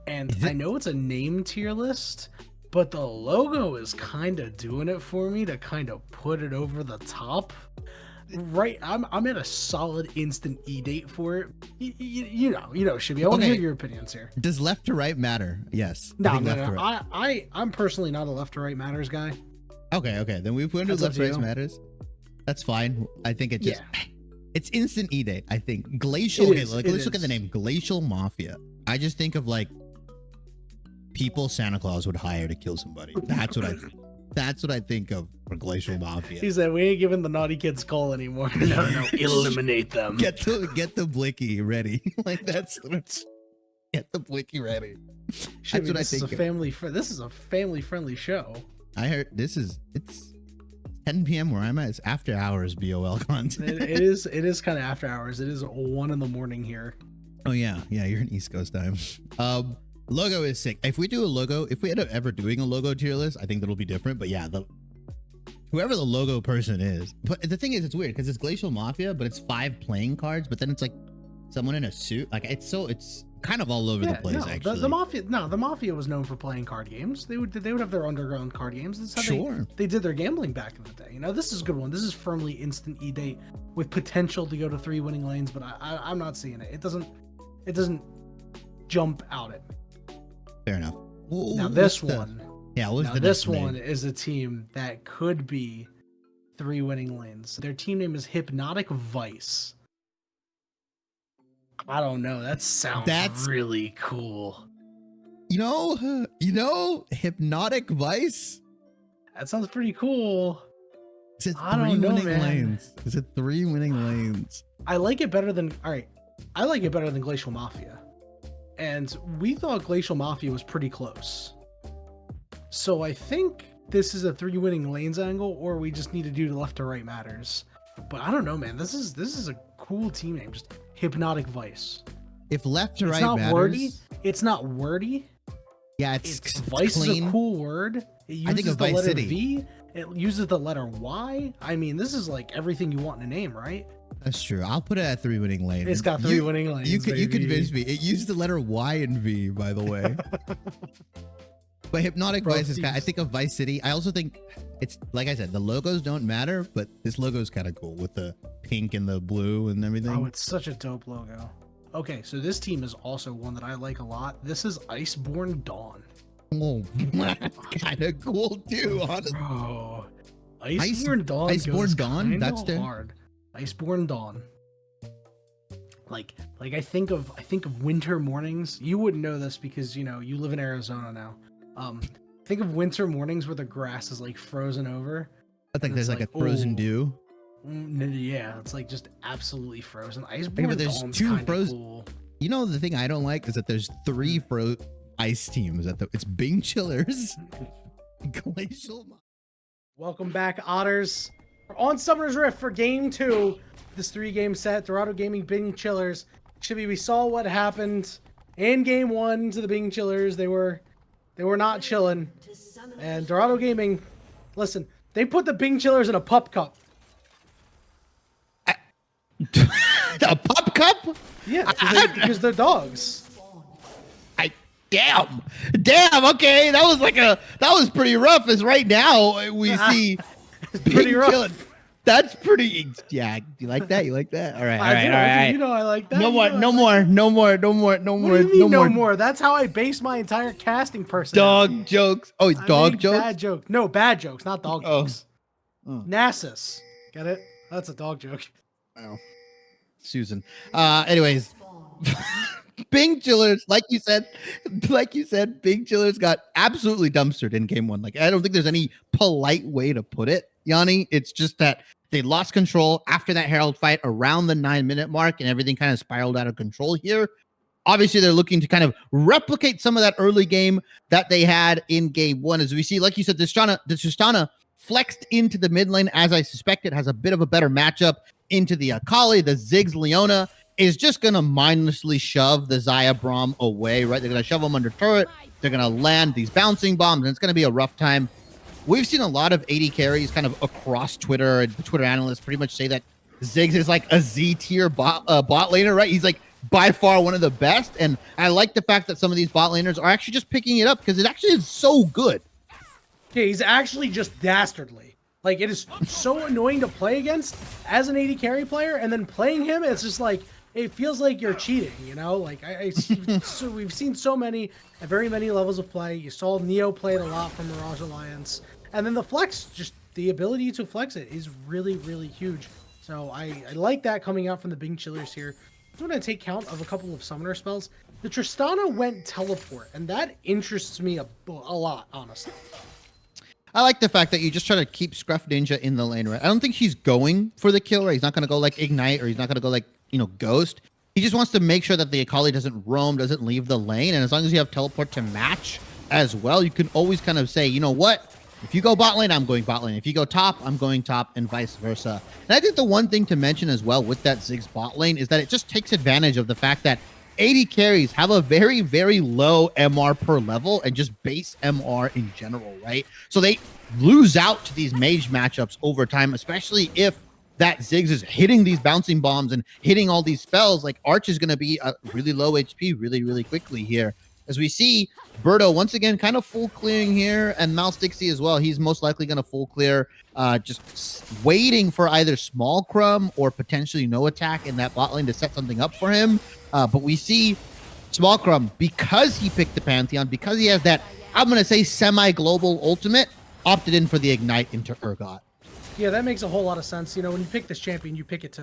And I know it's a name tier list, but the logo is kind of doing it for me to kind of put it over the top. Right, I'm at a solid instant E date for it. You know, Shibby. I want to hear your opinions here. Does left to right matter? Yes. No. I'm personally not a left to right matters guy. Okay. Then we put into left to right matters. That's fine. I think it just it's instant E date. I think Glacial. Let's look at the name Glacial Mafia. I just think of like people Santa Claus would hire to kill somebody. That's what I think. That's what I think of for Glacial Mafia. He said, "We ain't giving the naughty kids call anymore. No, eliminate them. Get the blicky ready. Like that's get the blicky ready." That's what I think. This is a family friendly show. I heard it's 10 p.m. where I'm at. It's after hours BOL content. It is kind of after hours. It is 1 a.m. here. Oh yeah, you're in East Coast time. Logo is sick. If we do a logo, if we end up ever doing a logo tier list, I think that'll be different. But yeah, whoever the logo person is. But the thing is, it's weird because it's Glacial Mafia, but it's 5 playing cards. But then it's like someone in a suit. Like it's kind of all over the place. Actually, the Mafia was known for playing card games. They would have their underground card games. That's how they did their gambling back in the day. You know, this is a good one. This is firmly instant E date with potential to go to 3 winning lanes. But I'm not seeing it. It doesn't jump out at me. Fair enough. Now this one is a team that could be 3 winning lanes. Their team name is Hypnotic Vice. I don't know. That sounds really cool. You know, Hypnotic Vice. That sounds pretty cool. Is it 3 winning lanes? Is it 3 winning lanes? I like it better than Glacial Mafia. And we thought Glacial Mafia was pretty close. So I think this is a 3 winning lanes angle, or we just need to do the left to right matters. But I don't know, man. This is a cool team name. Just Hypnotic Vice. If left to right matters, it's not wordy. Yeah, it's Vice clean. Is a cool word. It uses the letter V. It uses the letter Y. I mean, this is like everything you want in a name, right? That's true. I'll put it at 3 winning lanes. It's got 3 winning lanes. You convinced me. It used the letter Y and V, by the way. But Hypnotic Vice is I think of Vice City. I also think it's like I said, the logos don't matter, but this logo is kind of cool with the pink and the blue and everything. Oh, it's such a dope logo. Okay, so this team is also one that I like a lot. This is Iceborne Dawn. Oh, that's kind of cool too, honestly. Bro, Iceborne Dawn. Iceborne Dawn. That's hard. Iceborne Dawn. Like I think of winter mornings. You wouldn't know this because you live in Arizona now. Think of winter mornings where the grass is like frozen over. I think there's like a frozen dew. Yeah, it's like just absolutely frozen. Iceborne there's Dawn's 2 frozen. Cool. You know the thing I don't like is that there's 3 ice teams. It's Bing Chillers, Glacial. Welcome back, Otters. We're on Summoner's Rift for Game 2. This 3-game set. Dorado Gaming, Bing Chillers. We saw what happened in Game 1 to the Bing Chillers. They were not chilling. And Dorado Gaming, listen, they put the Bing Chillers in a pup cup. A pup cup? Yeah, because they're dogs. Damn. Okay, that was pretty rough. As right now we see pretty rough. That's pretty. Yeah, you like that? All right, I do. all right. You know I like that. No more. What do you mean no more? That's how I base my entire casting personality. Dog jokes. Oh, dog jokes. Bad jokes. No, bad jokes, not dog jokes. Oh. Nasus. Get it? That's a dog joke. Oh, Susan. Anyways. Bing Chillers, like you said, Bing Chillers got absolutely dumpstered in game one. Like, I don't think there's any polite way to put it, Yanni. It's just that they lost control after that Herald fight around the 9-minute mark, and everything kind of spiraled out of control here. Obviously, they're looking to kind of replicate some of that early game that they had in game one. As we see, like you said, the Tristana flexed into the mid lane, as I suspected, has a bit of a better matchup into the Akali. The Ziggs Leona is just going to mindlessly shove the Xayah Braum away, right? They're going to shove them under turret. They're going to land these bouncing bombs, and it's going to be a rough time. We've seen a lot of AD carries kind of across Twitter, and the Twitter analysts pretty much say that Ziggs is like a Z-tier bot laner, right? He's like by far one of the best, and I like the fact that some of these bot laners are actually just picking it up because it actually is so good. Yeah, he's actually just dastardly. Like, it is so annoying to play against as an AD carry player, and then playing him, it's just like, it feels like you're cheating, you know? Like, so we've seen so many, at very many levels of play. You saw Neo play it a lot from Mirage Alliance. And then the flex, just the ability to flex it is really, really huge. So I like that coming out from the Bing Chillers here. I'm going to take count of a couple of summoner spells. The Tristana went teleport, and that interests me a lot, honestly. I like the fact that you just try to keep Scruff Ninja in the lane, right? I don't think he's going for the kill, right? He's not going to go like Ignite, or he's not going to go like, Ghost. He just wants to make sure that the Akali doesn't roam, doesn't leave the lane. And as long as you have teleport to match as well, you can always kind of say, you know what? If you go bot lane, I'm going bot lane. If you go top, I'm going top, and vice versa. And I think the one thing to mention as well with that Ziggs bot lane is that it just takes advantage of the fact that AD carries have a very, very low MR per level and just base MR in general, right? So they lose out to these mage matchups over time, especially if that Ziggs is hitting these bouncing bombs and hitting all these spells. Like, Arch is going to be a really low HP really, really quickly here. As we see, Birdo once again kind of full clearing here, and Mouse Dixie as well. He's most likely going to full clear, just waiting for either Small Crumb or potentially no attack in that bot lane to set something up for him. But we see Small Crumb, because he picked the Pantheon, because he has that, I'm going to say, semi-global ultimate, opted in for the Ignite into Urgot. Yeah, that makes a whole lot of sense. You know, when you pick this champion, you pick it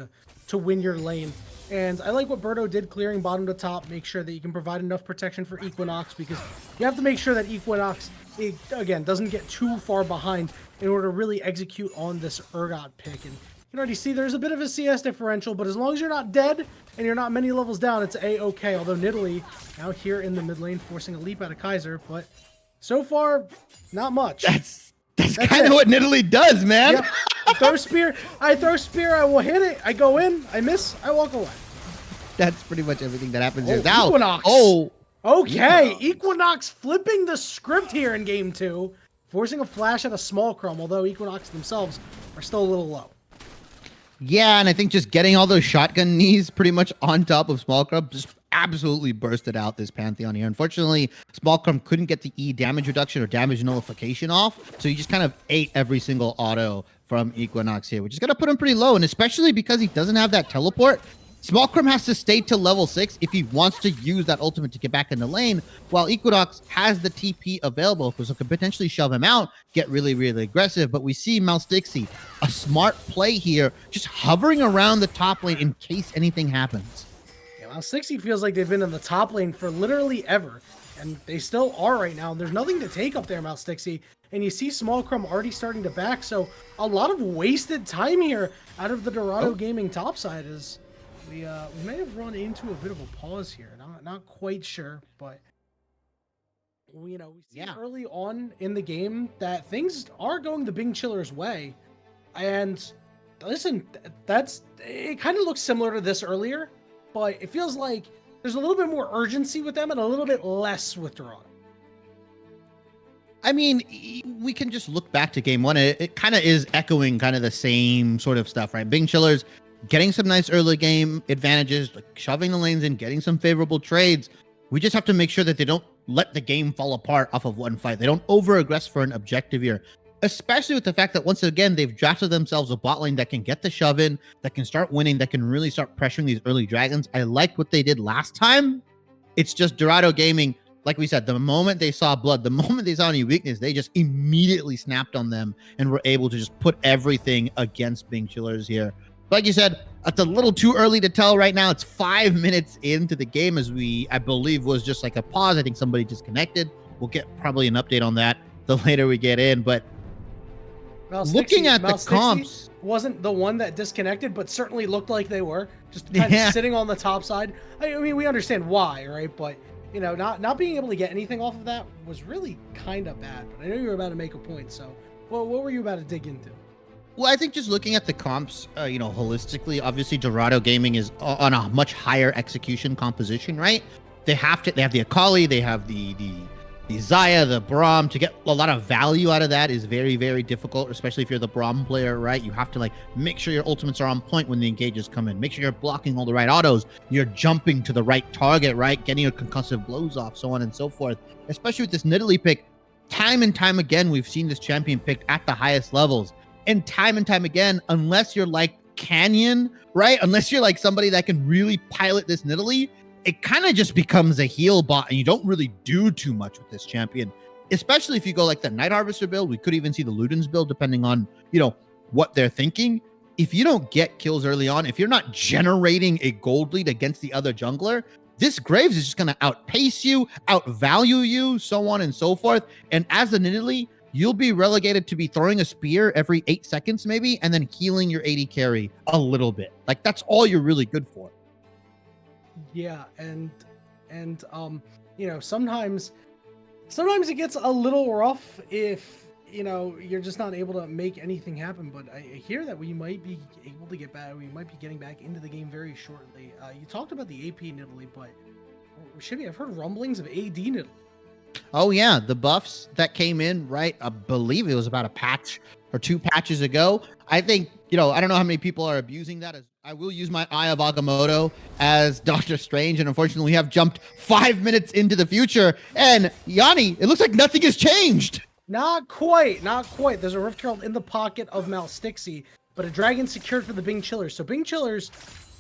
to win your lane. And I like what Birdo did, clearing bottom to top, make sure that you can provide enough protection for Equinox, because you have to make sure that Equinox, again, doesn't get too far behind in order to really execute on this Urgot pick. And you can already see there's a bit of a CS differential, but as long as you're not dead and you're not many levels down, it's A-okay. Although Nidalee now here in the mid lane forcing a leap out of Kaiser, but so far, not much. That's kind of what Nidalee does, man. Yep. I throw spear, I will hit it, I go in, I miss, I walk away. That's pretty much everything that happens here. Now, Equinox. Okay, Equinox flipping the script here in game 2, forcing a flash at a Small Crumb, although Equinox themselves are still a little low. Yeah, and I think just getting all those shotgun knees pretty much on top of Small Crumb just absolutely bursted out this Pantheon here. Unfortunately, Small Crumb couldn't get the E damage reduction or damage nullification off, so he just kind of ate every single auto from Equinox here, which is going to put him pretty low, and especially because he doesn't have that teleport, Small Crumb has to stay to level 6 if he wants to use that ultimate to get back in the lane, while Equinox has the TP available, so it could potentially shove him out, get really, really aggressive. But we see Mouse Dixie, a smart play here, just hovering around the top lane in case anything happens. Yeah, Mouse Dixie feels like they've been in the top lane for literally ever, and they still are right now. There's nothing to take up there, Mouse Dixie, and you see Small Crumb already starting to back, so a lot of wasted time here out of the Dorado Gaming topside is... We may have run into a bit of a pause here. Not quite sure, but we see early on in the game that things are going the Bing Chillers' way. And listen, it kind of looks similar to this earlier, but it feels like there's a little bit more urgency with them and a little bit less with Dorado. I mean, we can just look back to game 1. It kind of is echoing kind of the same sort of stuff, right? Bing Chillers getting some nice early game advantages, like shoving the lanes in, getting some favorable trades. We just have to make sure that they don't let the game fall apart off of one fight. They don't over-aggress for an objective here, especially with the fact that once again, they've drafted themselves a bot lane that can get the shove in, that can start winning, that can really start pressuring these early dragons. I liked what they did last time. It's just Dorado Gaming, like we said, the moment they saw blood, the moment they saw any weakness, they just immediately snapped on them and were able to just put everything against Bing Chillers here. Like you said, it's a little too early to tell right now. It's 5 minutes into the game, as I believe was just like a pause. I think somebody disconnected. We'll get probably an update on that the later we get in. But looking at the comps, wasn't the one that disconnected, but certainly looked like they were just kind of sitting on the top side. I mean, we understand why, right? But you know, not being able to get anything off of that was really kind of bad. But I know you were about to make a point. So, well, what were you about to dig into? Well, I think just looking at the comps, you know, holistically, obviously Dorado Gaming is on a much higher execution composition, right? They have the Akali, they have the Xayah, the Braum. To get a lot of value out of that is very, very difficult, especially if you're the Braum player, right? You have to like make sure your ultimates are on point when the engages come in. Make sure you're blocking all the right autos. You're jumping to the right target, right? Getting your concussive blows off, so on and so forth. Especially with this Nidalee pick, time and time again, we've seen this champion picked at the highest levels. And time again, unless you're like Canyon, right? Unless you're like somebody that can really pilot this Nidalee, it kind of just becomes a heal bot, and you don't really do too much with this champion. Especially if you go like the Night Harvester build. We could even see the Luden's build, depending on, you know, what they're thinking. If you don't get kills early on, if you're not generating a gold lead against the other jungler, this Graves is just going to outpace you, outvalue you, so on and so forth. And as a Nidalee, you'll be relegated to be throwing a spear every 8 seconds maybe, and then healing your AD carry a little bit. Like, that's all you're really good for. Yeah, and you know, sometimes it gets a little rough if, you know, you're just not able to make anything happen. But I hear that we might be able to get back. We might be getting back into the game very shortly. You talked about the AP Nidalee, but I've heard rumblings of AD Nidalee. Oh yeah, the buffs that came in, right? I believe it was about a patch or 2 patches ago. I think, you know, I don't know how many people are abusing that. As I will use my Eye of Agamotto as Doctor Strange, and unfortunately we have jumped 5 minutes into the future. And Yanni, it looks like nothing has changed. Not quite. There's a Rift Herald in the pocket of Malstixi, but a dragon secured for the Bing Chillers. So Bing Chillers,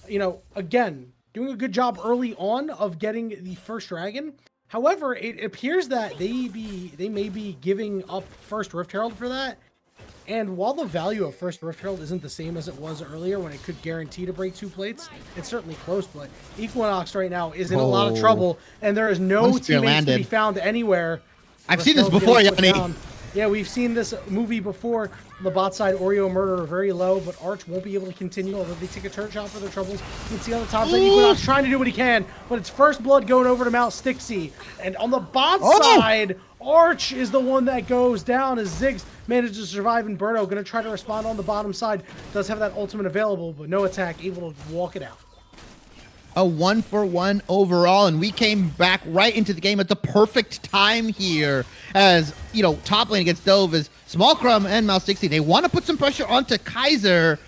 you know, again, doing a good job early on of getting the first dragon. However, it appears that they may be giving up first Rift Herald for that. And while the value of first Rift Herald isn't the same as it was earlier when it could guarantee to break 2 plates, it's certainly close. But Equinox right now is in a lot of trouble, and there is no teammates to be found anywhere. I've seen this before, Yanni. Yeah, we've seen this movie before. On the bot side, Oreo Murder are very low, but Arch won't be able to continue, although they take a turret shot for their troubles. You can see on the top side, Equinox trying to do what he can, but it's first blood going over to Mount Stixie. And on the bot side, Arch is the one that goes down as Ziggs manages to survive, and Berto going to try to respond on the bottom side. Does have that ultimate available, but no attack, able to walk it out. A 1-for-1 overall, and we came back right into the game at the perfect time here, as, you know, top lane against Dove is Small Crumb and Malstixi. They want to put some pressure onto Kaiser.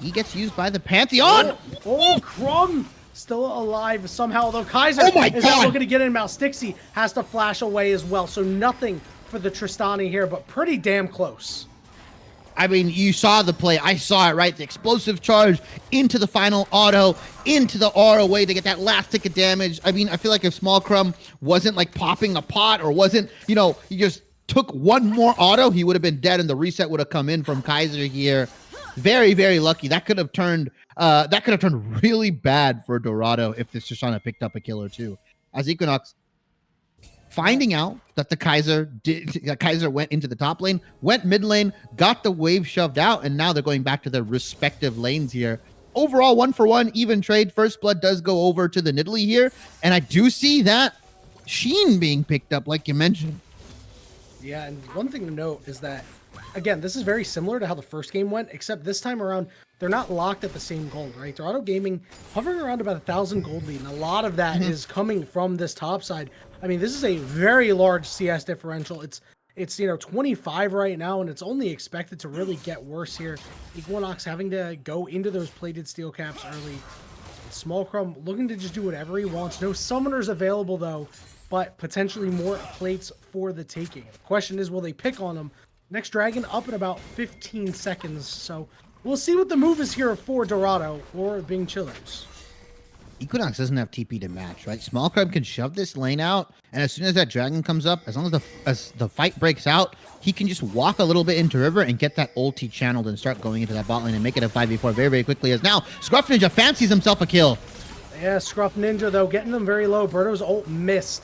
He gets used by the Pantheon. Oh, Crumb still alive somehow, although Kaiser is not looking to get in. Malstixi has to flash away as well, so nothing for the Tristani here, but pretty damn close. I mean, you saw the play. I saw it, right? The explosive charge into the final auto, into the ROA to get that last tick of damage. I mean, I feel like if Small Crumb wasn't like popping a pot or wasn't, you know, he just took one more auto, he would have been dead, and the reset would have come in from Kaiser here. Very, very lucky. That could have turned really bad for Dorado if this Shoshana picked up a kill or two. As Equinox finding out that the Kaiser went into the top lane, went mid lane, got the wave shoved out, and now they're going back to their respective lanes here. Overall, 1-for-1, even trade. First blood does go over to the Nidalee here, and I do see that Sheen being picked up, like you mentioned. Yeah, and one thing to note is that, again, this is very similar to how the first game went, except this time around, they're not locked at the same gold, right? Dorado Gaming hovering around about 1,000 gold lead, and a lot of that is coming from this top side. I mean, this is a very large CS differential. It's you know, 25 right now, and it's only expected to really get worse here. Equinox having to go into those plated steel caps early. Small Crumb looking to just do whatever he wants. No summoners available, though. but potentially more plates for the taking. The question is, will they pick on them? Next dragon up in about 15 seconds, so we'll see what the move is here for Dorado or Bing Chillers. Equinox doesn't have TP to match, right? Small Crab can shove this lane out, and as soon as that dragon comes up, as long as the fight breaks out, he can just walk a little bit into river and get that ulti channeled and start going into that bot lane and make it a 5v4 very, very quickly, as now Scruff Ninja fancies himself a kill. Yeah, Scruff Ninja, though, getting them very low. Birdo's ult missed,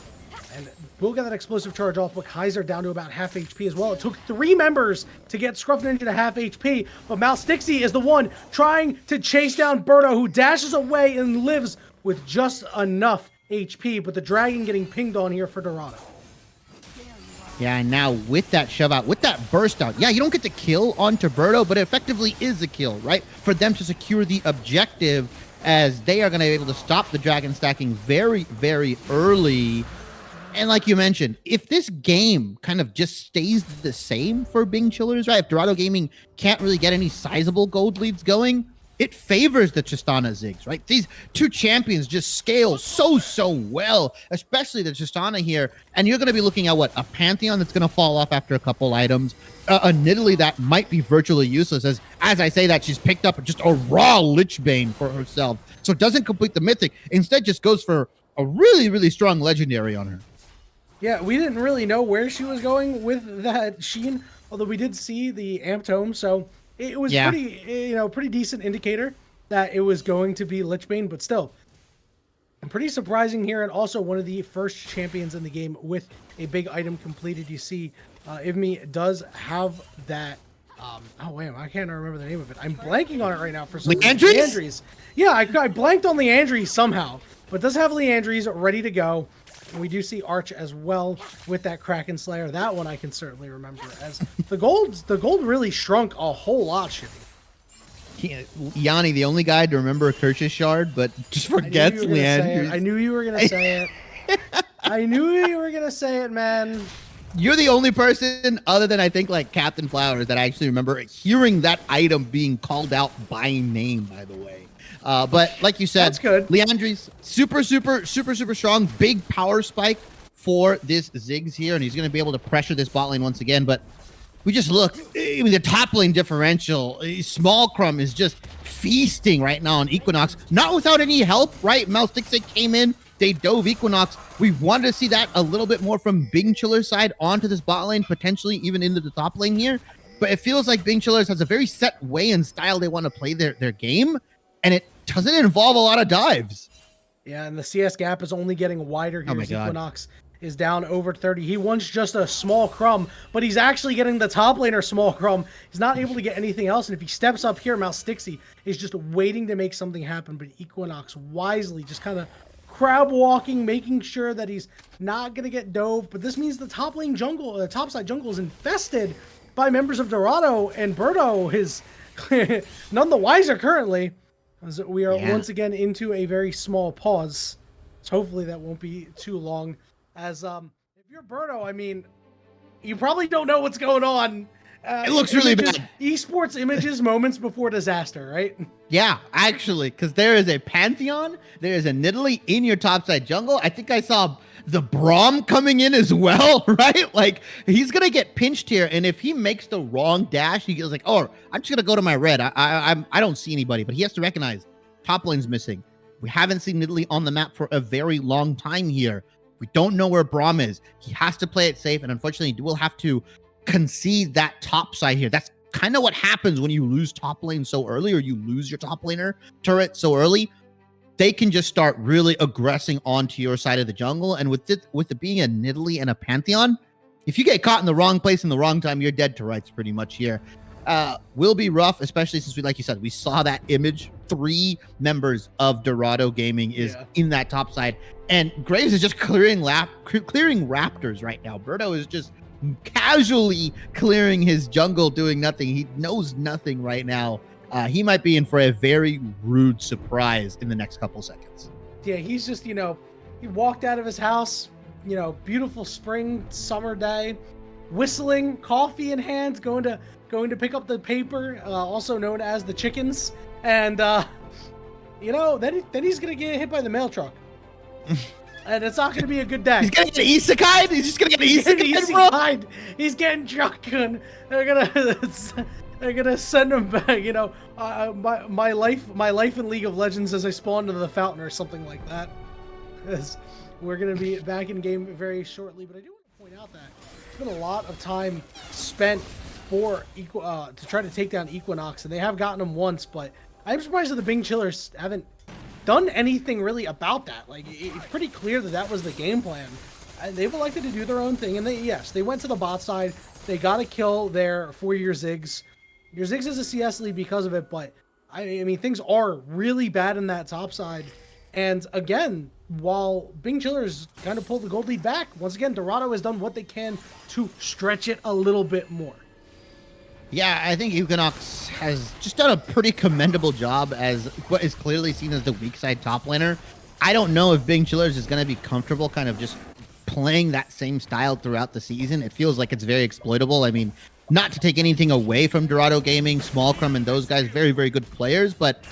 and we'll get that explosive charge off, but Kaiser down to about half HP as well. It took 3 members to get Scruff Ninja to half HP, but Mouse Dixie is the one trying to chase down Birdo, who dashes away and lives with just enough HP, but the dragon getting pinged on here for Dorado. Yeah, and now with that shove out, with that burst out, yeah, you don't get the kill onto Birdo, but it effectively is a kill, right? For them to secure the objective, as they are going to be able to stop the dragon stacking very, very early. And like you mentioned, if this game kind of just stays the same for Bing Chillers, right? If Dorado Gaming can't really get any sizable gold leads going, it favors the Tristana Ziggs, right? These two champions just scale so well, especially the Tristana here. And you're going to be looking at what? A Pantheon that's going to fall off after a couple items. A Nidalee that might be virtually useless. As I say that, she's picked up just a raw Lichbane for herself. So it doesn't complete the Mythic. Instead, just goes for a really, really strong Legendary on her. Yeah, we didn't really know where she was going with that Sheen, although we did see the Amped Home, so it was pretty decent indicator that it was going to be Lichbane, but still, pretty surprising here, and also one of the first champions in the game with a big item completed. You see, Ivmi does have that. Oh wait, I can't remember the name of it. I'm blanking on it right now for some reason. Leandries? Yeah, I blanked on Leandries somehow, but does have Leandries ready to go. And we do see Arch as well with that Kraken Slayer. That one I can certainly remember, as the gold really shrunk a whole lot, Shippy. Yanni, the only guy to remember a Kirch's Shard, but just forgets Leandries. I knew you were going to say it. I knew you were going to say it, man. You're the only person, other than I think like Captain Flowers, that I actually remember hearing that item being called out by name, by the way. But like you said, that's good. Leandries, super strong, big power spike for this Ziggs here, and he's going to be able to pressure this bot lane once again. But we just look, I mean, the top lane differential, Small Crumb is just feasting right now on Equinox, not without any help, right? Mouse Dixie came in, they dove Equinox. We wanted to see that a little bit more from Bing Chiller's side onto this bot lane, potentially even into the top lane here. But it feels like Bing Chillers has a very set way and style they want to play their game, and it doesn't involve a lot of dives. Yeah, and the CS gap is only getting wider here. Equinox is down over 30. He wants just a Small Crumb, but he's actually getting the top laner Small Crumb. He's not able to get anything else, and if he steps up here, Mouse Dixie is just waiting to make something happen, but Equinox wisely just kind of crab walking, making sure that he's not going to get dove. But this means the top lane jungle, the topside jungle is infested by members of Dorado, and Birdo is none the wiser currently. As we are once again into a very small pause. So hopefully that won't be too long. As if you're Birdo, I mean, you probably don't know what's going on. It looks really bad. Esports images moments before disaster, right? Yeah, actually, because there is a Pantheon, there is a Nidalee in your topside jungle. I think I saw the Braum coming in as well, right? Like, he's gonna get pinched here, and if he makes the wrong dash, he goes like, "Oh, I'm just gonna go to my red. I don't see anybody." But he has to recognize top lane's missing. We haven't seen Nidalee on the map for a very long time here. We don't know where Braum is. He has to play it safe, and unfortunately, we'll have to concede that top side here. That's kind of what happens when you lose top lane so early, or you lose your top laner turret so early. They can just start really aggressing onto your side of the jungle. And with it being a Nidalee and a Pantheon, if you get caught in the wrong place in the wrong time, you're dead to rights pretty much here. Will be rough, especially since like you said, we saw that image. 3 members of Dorado Gaming is in that top side. And Graves is just clearing raptors right now. Birdo is just casually clearing his jungle, doing nothing. He knows nothing right now. He might be in for a very rude surprise in the next couple seconds. Yeah, he's just, he walked out of his house, beautiful spring, summer day, whistling, coffee in hand, going to pick up the paper, also known as the chickens. And, then he's going to get hit by the mail truck. and it's not gonna be a good day. He's gonna get isekai. He's just gonna get isekai, bro. He's getting shotgun. They're gonna send him back. You know, my life in League of Legends as I spawn into the fountain or something like that. Because we're gonna be back in game very shortly. But I do want to point out that there's been a lot of time spent to try to take down Equinox, and they have gotten him once. But I'm surprised that the Bing Chillers haven't done anything really about that. Like, it's pretty clear that that was the game plan. They've elected to do their own thing, and they went to the bot side. They got to kill their 4-year Ziggs. Your Ziggs is a CS lead because of it, but I mean, things are really bad in that top side. And again, while Bing Chillers kind of pulled the gold lead back, once again, Dorado has done what they can to stretch it a little bit more. Yeah, I think Equinox has just done a pretty commendable job as what is clearly seen as the weak side top laner. I don't know if Bing Chillers is going to be comfortable kind of just playing that same style throughout the season. It feels like it's very exploitable. I mean, not to take anything away from Dorado Gaming, Smallcrum, and those guys, very, very good players, but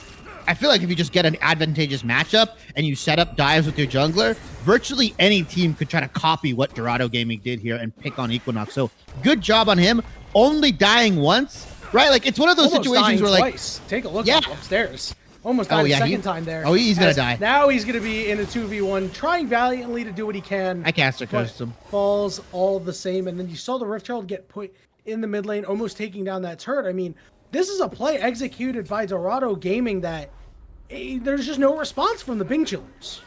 I feel like if you just get an advantageous matchup and you set up dives with your jungler, virtually any team could try to copy what Dorado Gaming did here and pick on Equinox. So good job on him. Only dying once, right? Like, it's one of those situations where, like, twice. Take a look upstairs. Almost died a second time there. Oh, he's gonna die. Now he's gonna be in a 2v1, trying valiantly to do what he can. I caster cursed him. Falls all the same, and then you saw the Rift Herald get put in the mid lane, almost taking down that turret. I mean, this is a play executed by Dorado Gaming that there's just no response from the Bing Chillers.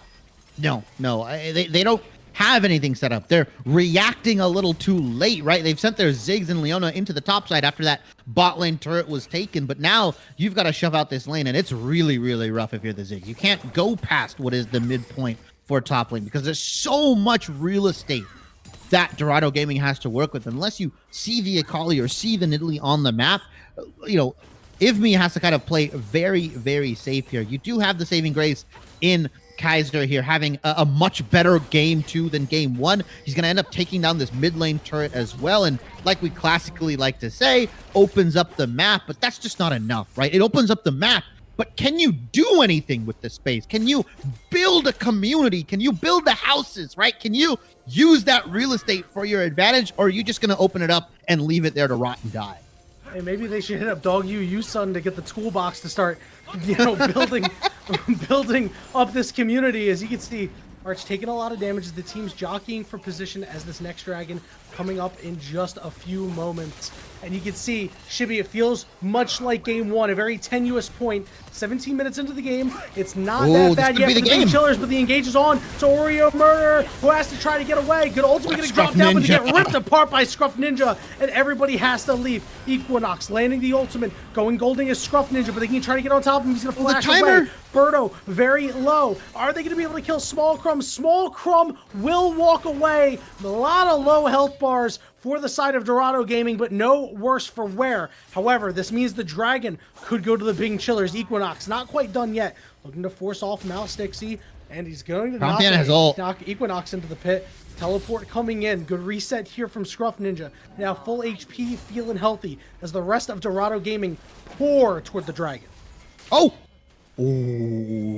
No, they don't have anything set up. They're reacting a little too late, right? They've sent their Ziggs and Leona into the top side after that bot lane turret was taken, but now you've got to shove out this lane, and it's really, really rough if you're the Ziggs. You can't go past what is the midpoint for top lane because there's so much real estate that Dorado Gaming has to work with. Unless you see the Akali or see the Nidalee on the map, you know, Ivmi has to kind of play very, very safe here. You do have the saving grace in Kaiser here, having a much better game 2 than game 1. He's going to end up taking down this mid lane turret as well. And like we classically like to say, opens up the map, but that's just not enough, right? It opens up the map, but can you do anything with the space? Can you build a community? Can you build the houses, right? Can you use that real estate for your advantage? Or are you just going to open it up and leave it there to rot and die? Hey, maybe they should hit up Dog You Son to get the toolbox to start, you know, building up this community. As you can see, Arch taking a lot of damage as the team's jockeying for position as this next dragon coming up in just a few moments. And you can see, Shibby, it feels much like game 1, a very tenuous point. 17 minutes into the game, it's not that bad yet for the Bing Chillers, but the engage is on to Oreo Murder, who has to try to get away. Good ultimate getting dropped down, but to get ripped apart by Scruff Ninja, and everybody has to leave. Equinox landing the ultimate, going golding as Scruff Ninja, but they can try to get on top of him. He's going to flash away. Birdo, very low. Are they going to be able to kill Smallcrum? Smallcrum will walk away. A lot of low health bars for the side of Dorado Gaming, but no worse for wear. However, this means the dragon could go to the Bing Chillers. Equinox, not quite done yet. Looking to force off Mouse Dixie, and he's going to knock Equinox into the pit. Teleport coming in. Good reset here from Scruff Ninja. Now full HP, feeling healthy, as the rest of Dorado Gaming pour toward the dragon. Oh,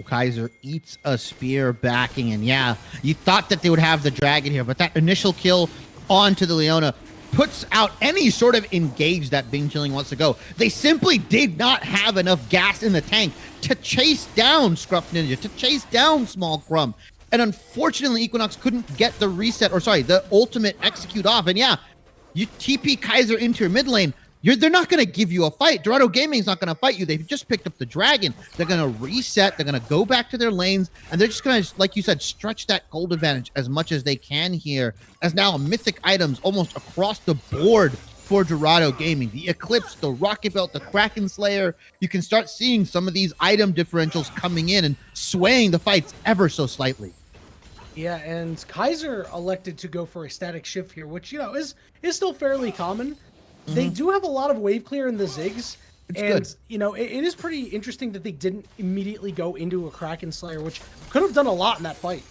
Kaiser eats a spear backing, and yeah, you thought that they would have the dragon here, but that initial kill onto the Leona puts out any sort of engage that Bing Chilling wants to go. They simply did not have enough gas in the tank to chase down Scruff Ninja, to chase down Smallcrum. And unfortunately, Equinox couldn't get the reset, or sorry, the ultimate execute off. And yeah, you TP Kaiser into your mid lane. They're not going to give you a fight. Dorado Gaming's not going to fight you. They've just picked up the dragon. They're going to reset. They're going to go back to their lanes. And they're just going to, like you said, stretch that gold advantage as much as they can here. As now mythic items almost across the board for Dorado Gaming. The Eclipse, the Rocket Belt, the Kraken Slayer. You can start seeing some of these item differentials coming in and swaying the fights ever so slightly. Yeah, and Kaiser elected to go for a static shift here, which, you know, is still fairly common. They do have a lot of wave clear in the Ziggs, and you know, it is pretty interesting that they didn't immediately go into a Kraken Slayer, which could have done a lot in that fight.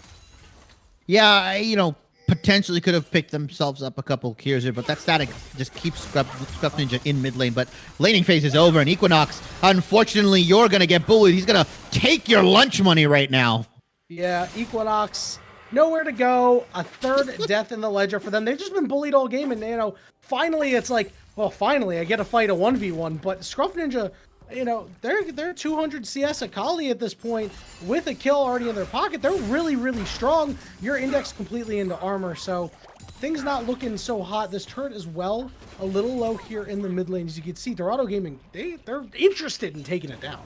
Yeah, you know, potentially could have picked themselves up a couple kills here, but that static just keeps Scruff Ninja in mid lane. But laning phase is over, and Equinox, unfortunately, you're going to get bullied. He's going to take your lunch money right now. Yeah, Equinox nowhere to go. A third death in the ledger for them. They've just been bullied all game, and finally it's like, well, finally I get to fight a 1v1. But Scruff Ninja, they're 200 CS Akali at this point with a kill already in their pocket. They're really, really strong. You're indexed completely into armor, so things not looking so hot. This turret as well, a little low here in the mid lane. As you can see, Dorado Gaming, they're interested in taking it down.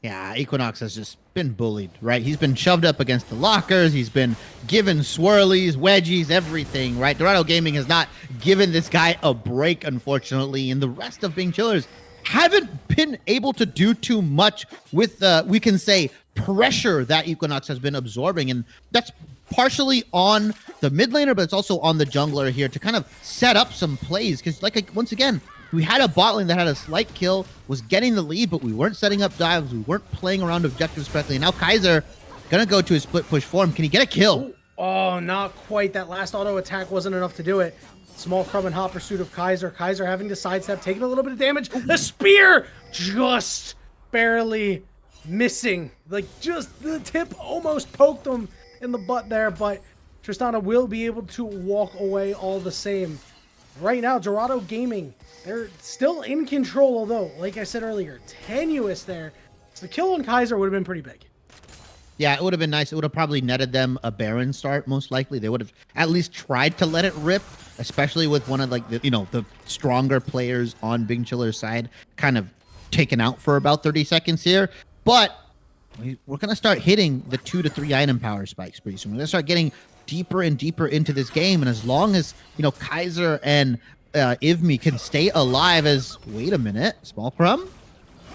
Yeah, Equinox has just been bullied, right? He's been shoved up against the lockers. He's been given swirlies, wedgies, everything, right? Dorado Gaming has not given this guy a break, unfortunately, and the rest of Bing Chillers haven't been able to do too much with, we can say, pressure that Equinox has been absorbing, and that's partially on the mid laner, but it's also on the jungler here to kind of set up some plays, because once again, we had a bot lane that had a slight kill, was getting the lead, but we weren't setting up dives, we weren't playing around objectives correctly, and now Kaiser gonna go to his split push form. Can he get a kill? Oh, not quite. That last auto attack wasn't enough to do it. Small Crumb in hot pursuit of Kaiser. Kaiser having to sidestep, taking a little bit of damage. The spear just barely missing. Like, just the tip almost poked him in the butt there, but Tristana will be able to walk away all the same. Right now, Dorado Gaming, they're still in control, although, like I said earlier, tenuous there. So the kill on Kaiser would have been pretty big. Yeah, it would have been nice. It would have probably netted them a Baron start, most likely. They would have at least tried to let it rip, especially with one of the stronger players on Bing Chiller's side kind of taken out for about 30 seconds here. But we're going to start hitting the 2 to 3 item power spikes pretty soon. We're going to start getting deeper and deeper into this game. And as long as, Kaiser and Ivmi can stay alive wait a minute, Small Crumb?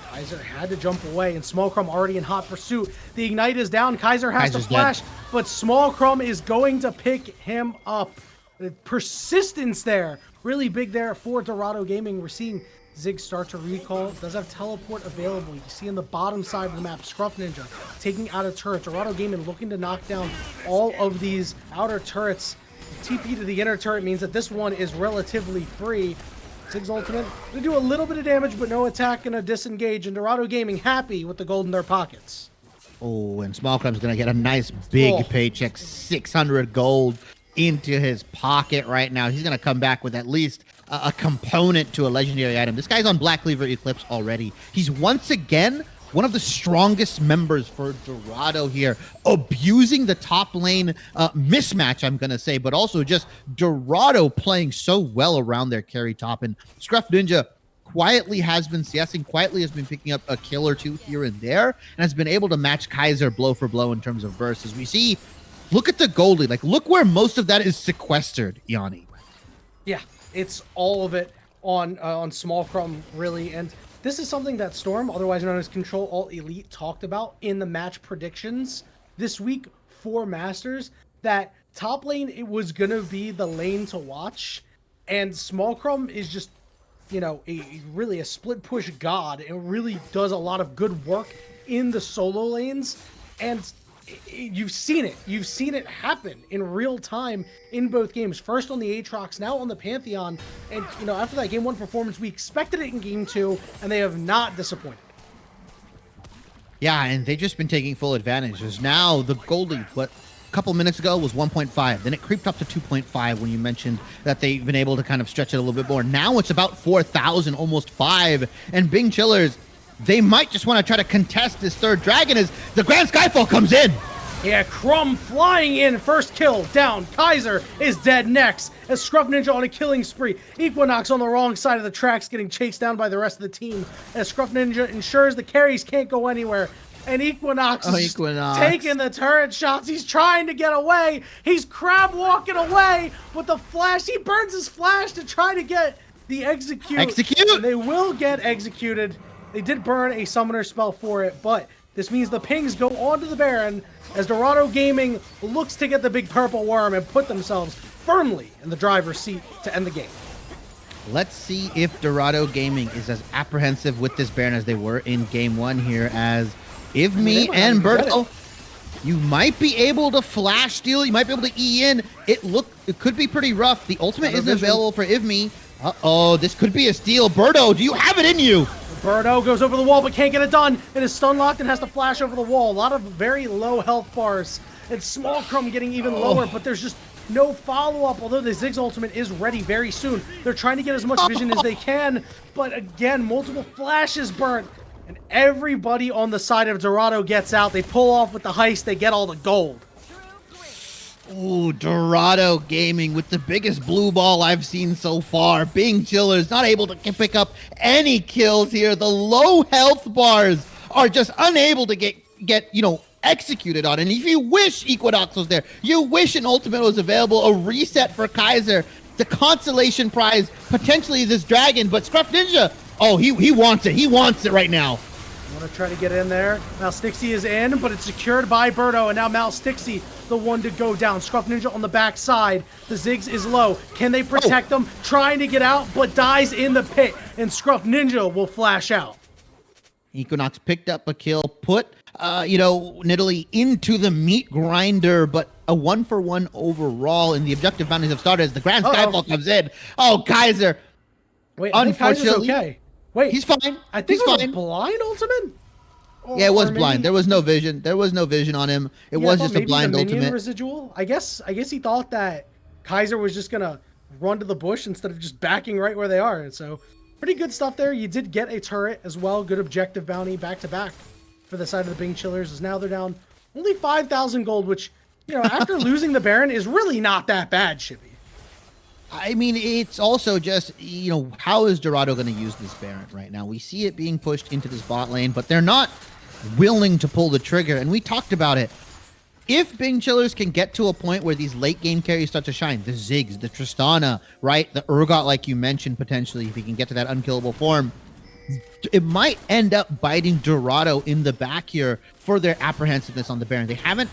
Kaiser had to jump away, and Small Crumb already in hot pursuit. The Ignite is down. Kaiser has to flash, but Small Crumb is going to pick him up. The persistence there, really big there for Dorado Gaming. We're seeing Zig start to recall. Does have teleport available. You see on the bottom side of the map, Scruff Ninja taking out a turret. Dorado Gaming looking to knock down all of these outer turrets. TP to the inner turret means that this one is relatively free. Zig's ultimate to do a little bit of damage, but no attack and a disengage. And Dorado Gaming happy with the gold in their pockets. Oh, and Small Crumb's going to get a nice big paycheck, 600 gold into his pocket right now. He's going to come back with at least a component to a legendary item. This guy's on Black Cleaver Eclipse already. He's once again one of the strongest members for Dorado here, abusing the top lane mismatch, I'm going to say, but also just Dorado playing so well around their carry top. And Scruff Ninja quietly has been CSing, quietly has been picking up a kill or two here and there, and has been able to match Kaiser blow for blow in terms of bursts. As we see, look at the goldie. Like, look where most of that is sequestered, Yanni. Yeah, it's all of it on Small Crumb, really. And this is something that Storm, otherwise known as Control Alt Elite, talked about in the match predictions this week for Masters, that top lane, it was going to be the lane to watch. And Small Crumb is just, really a split push god. It really does a lot of good work in the solo lanes. And you've seen it. You've seen it happen in real time in both games. First on the Aatrox, now on the Pantheon. And, after that Game 1 performance, we expected it in Game 2, and they have not disappointed. Yeah, and they've just been taking full advantage. There's now the goldie, a couple minutes ago was 1.5. Then it creeped up to 2.5 when you mentioned that they've been able to kind of stretch it a little bit more. Now it's about 4,000, almost 5. And Bing Chillers, they might just want to try to contest this third dragon as the Grand Skyfall comes in. Yeah, Crumb flying in. First kill down. Kaiser is dead next as Scruff Ninja on a killing spree. Equinox on the wrong side of the tracks getting chased down by the rest of the team as Scruff Ninja ensures the carries can't go anywhere. And Equinox is taking the turret shots. He's trying to get away. He's crab walking away with the flash. He burns his flash to try to get the execute. And they will get executed. They did burn a summoner spell for it, but this means the pings go onto the Baron as Dorado Gaming looks to get the big purple worm and put themselves firmly in the driver's seat to end the game. Let's see if Dorado Gaming is as apprehensive with this Baron as they were in Game 1 here, as Ivmi and Berto, you might be able to flash steal, you might be able to E in. It could be pretty rough. The ultimate isn't available for Ivmi. Uh-oh, this could be a steal. Berto, do you have it in you? Berto goes over the wall but can't get it done. It is stun locked and has to flash over the wall. A lot of very low health bars and Small Crumb getting even lower, but there's just no follow-up, although the Ziggs ultimate is ready very soon. They're trying to get as much vision as they can, but again, multiple flashes burnt, and everybody on the side of Dorado gets out. They pull off with the heist, they get all the gold. Ooh, Dorado Gaming with the biggest blue ball I've seen so far. Bing Chillers not able to pick up any kills here. The low health bars are just unable to get executed on. And if you wish Equinox was there, you wish an ultimate was available, a reset for Kaiser, the consolation prize potentially is this dragon, but Scruff Ninja, oh, he wants it. He wants it right now. Want to try to get in there. Now Stixie is in, but it's secured by Birdo, and now Mal Stixie, the one to go down. Scruff Ninja on the back side. The Ziggs is low. Can they protect them? Trying to get out, but dies in the pit, and Scruff Ninja will flash out. Equinox picked up a kill, put, Nidalee into the meat grinder, but a 1-for-1 overall, and the objective bounties have started as the Grand Skyfall comes in. Oh, Kaiser. Wait, unfortunately, okay. Wait, he's fine. I think it was a blind ultimate? Yeah, it was blind. There was no vision. There was no vision on him. It was just a blind ultimate. Residual. I guess he thought that Kaiser was just gonna run to the bush instead of just backing right where they are. And so, pretty good stuff there. You did get a turret as well. Good objective bounty back to back for the side of the Bing Chillers. As now they're down only 5,000 gold, which after losing the Baron is really not that bad, Shippy. I mean, it's also just, how is Dorado going to use this Baron right now? We see it being pushed into this bot lane, but they're not willing to pull the trigger. And we talked about it. If Bing Chillers can get to a point where these late game carries start to shine, the Ziggs, the Tristana, right? The Urgot, like you mentioned, potentially, if he can get to that unkillable form, it might end up biting Dorado in the back here for their apprehensiveness on the Baron. They haven't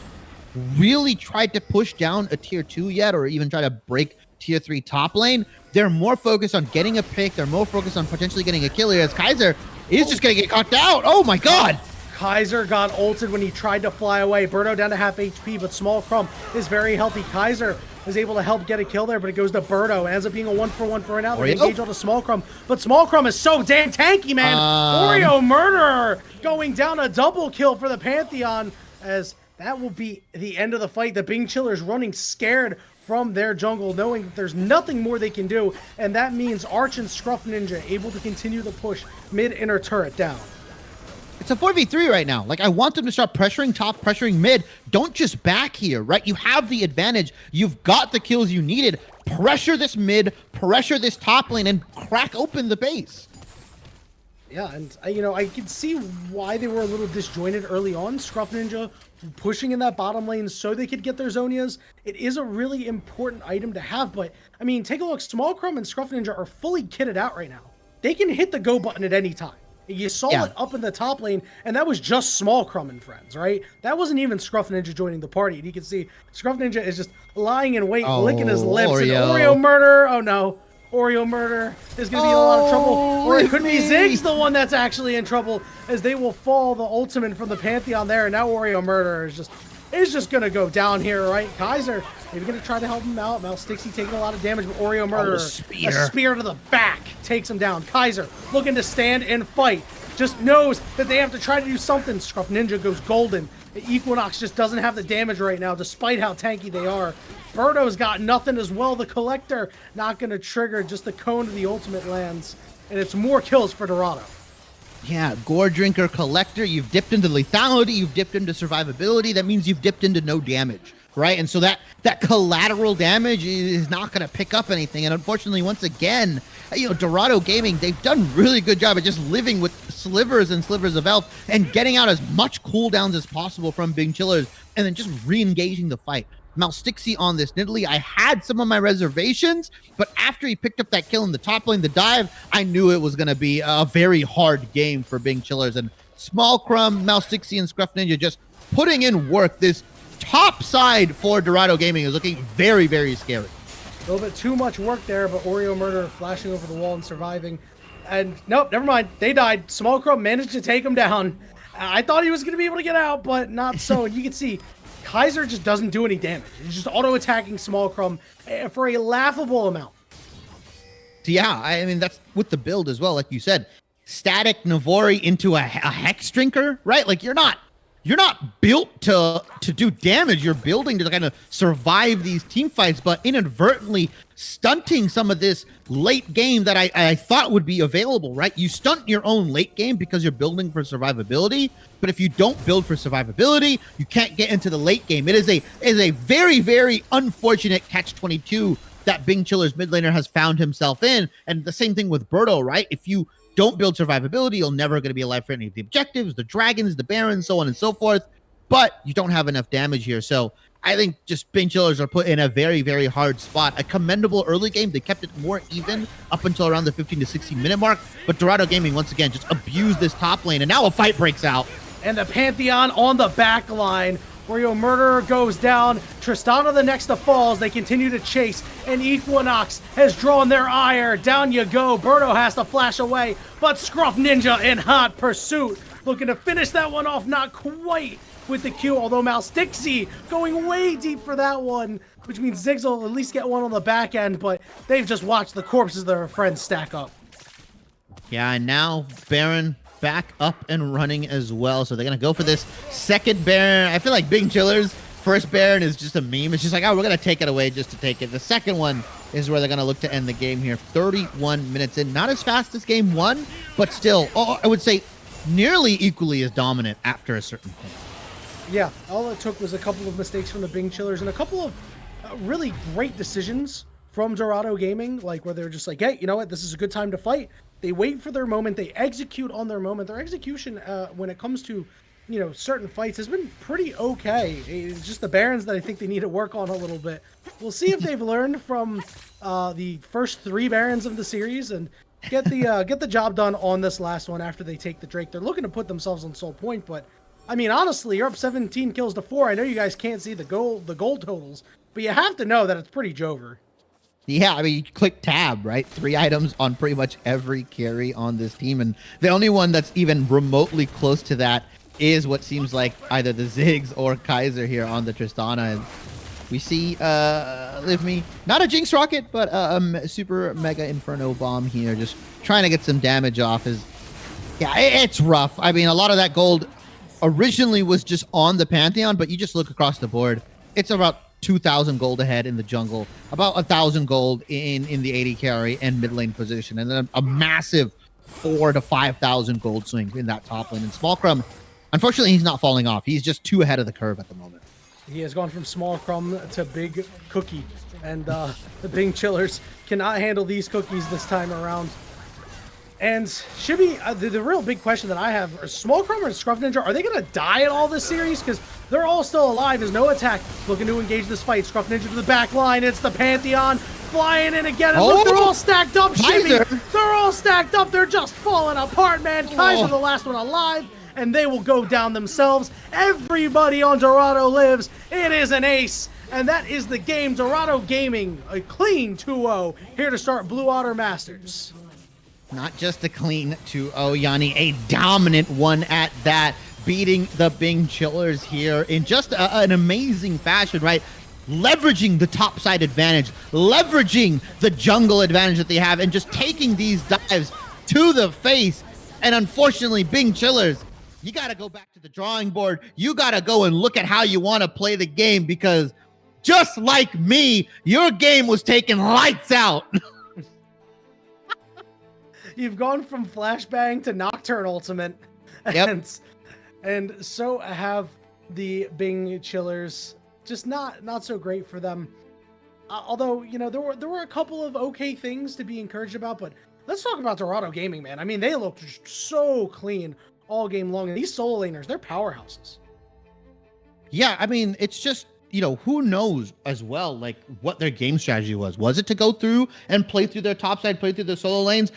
really tried to push down a tier 2 yet, or even try to break tier 3 top lane. They're more focused on getting a pick. They're more focused on potentially getting a kill here, as Kaiser is just going to get caught out. Oh my god! Kaiser got ulted when he tried to fly away. Birdo down to half HP, but Small Crumb is very healthy. Kaiser is able to help get a kill there, but it goes to Birdo. It ends up being a 1-for-1 for right now. They engage on to Small Crumb, but Small Crumb is so damn tanky, man. Oreo Murderer going down, a double kill for the Pantheon, as that will be the end of the fight. The Bing Chillers running scared from their jungle, knowing that there's nothing more they can do, and that means Arch and Scruff Ninja able to continue the push mid-inner turret down. It's a 4v3 right now. Like, I want them to start pressuring top, pressuring mid. Don't just back here, right? You have the advantage. You've got the kills you needed. Pressure this mid, pressure this top lane, and crack open the base. Yeah, and I could see why they were a little disjointed early on. Scruff Ninja pushing in that bottom lane so they could get their Zonias. It is a really important item to have, but I mean, take a look. Small Crumb and Scruff Ninja are fully kitted out right now. They can hit the go button at any time. You saw it up in the top lane, and that was just Small Crumb and friends, right? That wasn't even Scruff Ninja joining the party. And you can see Scruff Ninja is just lying in wait, licking his lips. Oreo. And Oreo Murder. Oh no. Oreo Murder is going to be in a lot of trouble. Or it could be Ziggs the one that's actually in trouble, as they will fall the ultimate from the Pantheon there. And now Oreo Murder is just going to go down here, right? Kaiser maybe going to try to help him out. Mal Stixie taking a lot of damage, but Oreo Murder, a spear to the back, takes him down. Kaiser looking to stand and fight. Just knows that they have to try to do something. Scruff Ninja goes golden. Equinox just doesn't have the damage right now, despite how tanky they are. Birdo's got nothing as well. The Collector not going to trigger. Just the cone of the ultimate lands. And it's more kills for Dorado. Yeah, Gore Drinker, Collector. You've dipped into lethality. You've dipped into survivability. That means you've dipped into no damage, right? And so that collateral damage is not going to pick up anything. And unfortunately, once again, Dorado Gaming, they've done a really good job at just living with slivers and slivers of health and getting out as much cooldowns as possible from Bing Chillers and then just re-engaging the fight. Mal Stixie on this. Nidalee, I had some of my reservations, but after he picked up that kill in the top lane, the dive, I knew it was going to be a very hard game for Bing Chillers. And Small Crumb, Mal Stixie, and Scruff Ninja just putting in work. This top side for Dorado Gaming is looking very, very scary. A little bit too much work there, but Oreo Murder flashing over the wall and surviving. And nope, never mind. They died. Small Crumb managed to take him down. I thought he was going to be able to get out, but not so. And you can see Kaiser just doesn't do any damage. He's just auto-attacking Small Crumb for a laughable amount. Yeah, I mean, that's with the build as well. Like you said, static Navori into a Hex Drinker, right? Like, you're not you're not built to do damage. You're building to kind of survive these team fights, but inadvertently stunting some of this late game that I thought would be available, right? You stunt your own late game because you're building for survivability. But if you don't build for survivability, you can't get into the late game. It is a very, very unfortunate catch-22 that Bing Chiller's mid laner has found himself in. And the same thing with Berto, right? If you don't build survivability, you're never going to be alive for any of the objectives, the dragons, the barons, so on and so forth. But you don't have enough damage here. So I think just Bing Chillers are put in a very, very hard spot. A commendable early game. They kept it more even up until around the 15 to 16 minute mark. But Dorado Gaming, once again, just abused this top lane. And now a fight breaks out. And the Pantheon on the back line. Wario Murderer goes down. Tristana the next to falls. They continue to chase. And Equinox has drawn their ire. Down you go. Berto has to flash away. But Scruff Ninja in hot pursuit. Looking to finish that one off. Not quite with the Q. Although Mouse Dixie going way deep for that one. Which means Ziggs will at least get one on the back end. But they've just watched the corpses of their friends stack up. Yeah, and now Baron back up and running as well. So they're going to go for this second Baron. I feel like Bing Chiller's first Baron is just a meme. It's just like, oh, we're going to take it away just to take it. The second one is where they're going to look to end the game here. 31 minutes in. Not as fast as game one, but still, I would say nearly equally as dominant after a certain point. Yeah, all it took was a couple of mistakes from the Bing Chillers and a couple of really great decisions from Dorado Gaming, like where they're just like, hey, you know what? This is a good time to fight. They wait for their moment. They execute on their moment. Their execution, when it comes to, you know, certain fights, has been pretty okay. It's just the Barons that I think they need to work on a little bit. We'll see if they've learned from the first 3 Barons of the series and get the job done on this last one after they take the Drake. They're looking to put themselves on Soul Point, but I mean, honestly, you're up 17 kills to 4. I know you guys can't see the goal totals, but you have to know that it's pretty jover. Yeah, I mean, you click tab, right? 3 items on pretty much every carry on this team. And the only one that's even remotely close to that is what seems like either the Ziggs or Kaiser here on the Tristana. And we see Live Me, not a Jinx Rocket, but a super mega Inferno Bomb here. Just trying to get some damage off. Yeah, it's rough. I mean, a lot of that gold originally was just on the Pantheon, but you just look across the board. It's about 2,000 gold ahead in the jungle, about 1,000 gold in the AD carry and mid lane position, and then a massive 4,000 to 5,000 gold swing in that top lane. And Smallcrum, unfortunately, he's not falling off. He's just too ahead of the curve at the moment. He has gone from Small Crumb to Big Cookie, and the Bing Chillers cannot handle these cookies this time around. And Shibby, the real big question that I have, are Small Crumb and Scruff Ninja, are they going to die in all this series? Because they're all still alive. There's no attack. Looking to engage this fight. Scruff Ninja to the back line. It's the Pantheon flying in again. And look, they're all stacked up, Shibby. They're all stacked up. They're just falling apart, man. Kaiser, the last one alive, and they will go down themselves. Everybody on Dorado lives. It is an ace. And that is the game. Dorado Gaming, a clean 2-0, here to start Blue Otter Masters. Not just a clean 2-0, Yanni, a dominant one at that, beating the Bing Chillers here in just an amazing fashion, right? Leveraging the topside advantage, leveraging the jungle advantage that they have, and just taking these dives to the face. And unfortunately, Bing Chillers, you got to go back to the drawing board. You got to go and look at how you want to play the game, because just like me, your game was taking lights out. You've gone from Flashbang to Nocturne Ultimate, yep. and so have the Bing Chillers. Just not so great for them. Although, you know, there were a couple of okay things to be encouraged about, but let's talk about Dorado Gaming, man. I mean, they looked so clean all game long, and these solo laners, they're powerhouses. Yeah, I mean, it's just, you know, who knows as well, like, what their game strategy was. Was it to go through and play through their topside, play through the solo lanes?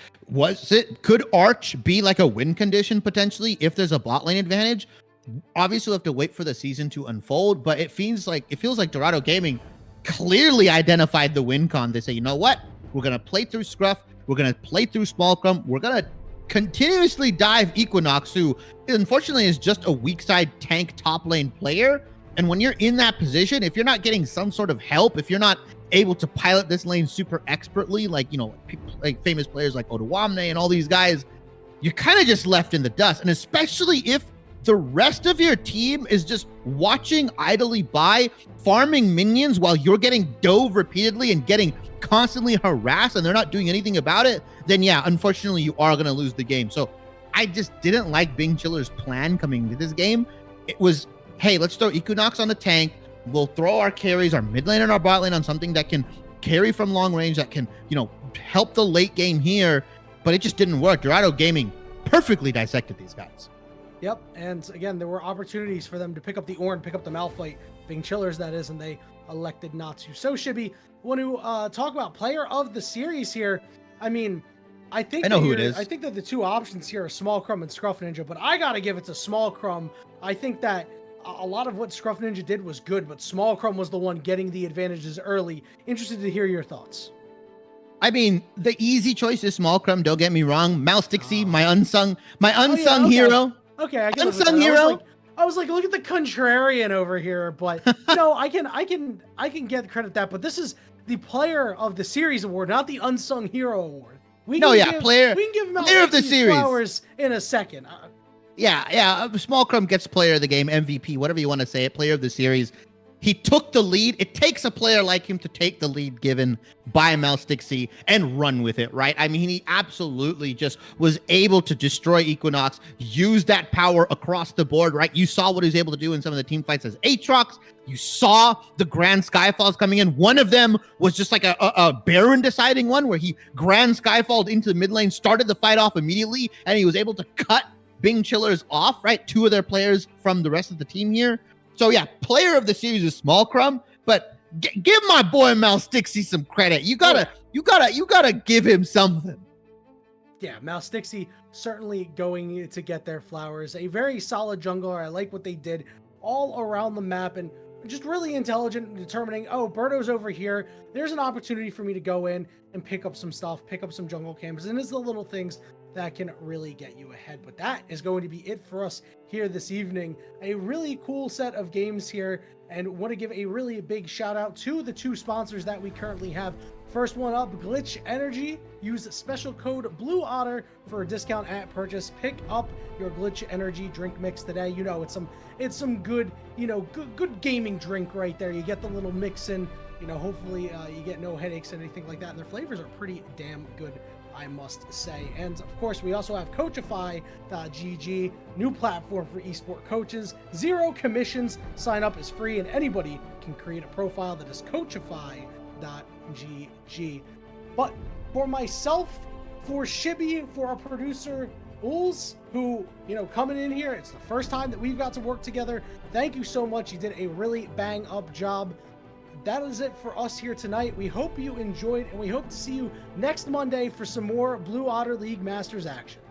Could Arch be like a win condition potentially if there's a bot lane advantage? Obviously, we'll have to wait for the season to unfold, but it feels like Dorado Gaming clearly identified the win con. They say, you know what? We're going to play through Scruff. We're going to play through Smallcrum. We're going to continuously dive Equinox, who unfortunately is just a weak side tank top lane player. And when you're in that position, if you're not getting some sort of help, if you're not able to pilot this lane super expertly, like, you know, people, like famous players like Oduwamne and all these guys, you're kind of just left in the dust. And especially if The rest of your team is just watching idly by, farming minions while you're getting dove repeatedly and getting constantly harassed, and they're not doing anything about it, then yeah, unfortunately, you are going to lose the game. So I just didn't like Bing Chiller's plan coming into this game. It was, hey, let's throw Equinox on the tank. We'll throw our carries, our mid lane and our bot lane on something that can carry from long range, that can, help the late game here. But it just didn't work. Dorado Gaming perfectly dissected these guys. Yep, and again, there were opportunities for them to pick up the Ornn, pick up the Malphite, Bing Chillers, that is, and they elected not to. So, Shibby, want to talk about player of the series here? I mean, I know who it is. I think that the two options here are Small Crumb and Scruff Ninja, but I gotta give it to Small Crumb. I think that a lot of what Scruff Ninja did was good, but Small Crumb was the one getting the advantages early. Interested to hear your thoughts. I mean, the easy choice is Small Crumb. Don't get me wrong. Mouse Dixie, my unsung hero. Okay, I can unsung hero. I was like, look at the contrarian over here, but no, I can get credit that. But this is the Player of the Series award, not the Unsung Hero award. We can give player of the series flowers in a second. Small Crumb gets Player of the Game, MVP, whatever you want to say it, Player of the Series. He took the lead. It takes a player like him to take the lead given by Mouse Dixie and run with it, right? I mean, he absolutely just was able to destroy Equinox, use that power across the board, right? You saw what he was able to do in some of the team fights as Aatrox. You saw the Grand Skyfalls coming in. One of them was just like a Baron deciding one where he Grand Skyfalled into the mid lane, started the fight off immediately, and he was able to cut Bing Chillers off, right? Two of their players from the rest of the team here. So yeah, Player of the Series is Small Crumb, but give my boy Mouse Dixie some credit. You gotta give him something. Yeah, Mouse Dixie certainly going to get their flowers. A very solid jungler. I like what they did all around the map and just really intelligent in determining, oh, Birdo's over here. There's an opportunity for me to go in and pick up some stuff, pick up some jungle camps, and it's the little things that can really get you ahead. But that is going to be it for us here this evening. A really cool set of games here, and want to give a really big shout out to the two sponsors that we currently have. First one up, Glitch Energy. Use special code Blue Otter for a discount at purchase. Pick up your Glitch Energy drink mix today. You know, it's some good, good gaming drink right there. You get the little mix in, hopefully you get no headaches and anything like that. And their flavors are pretty damn good, I must say. And of course, we also have Coachify.gg, new platform for esport coaches. 0 commissions. Sign up is free, and anybody can create a profile that is Coachify.gg. But for myself, for Shibby, for our producer Bulls, who coming in here, it's the first time that we've got to work together. Thank you so much. You did a really bang up job. That is it for us here tonight. We hope you enjoyed, and we hope to see you next Monday for some more Blue Otter League Masters action.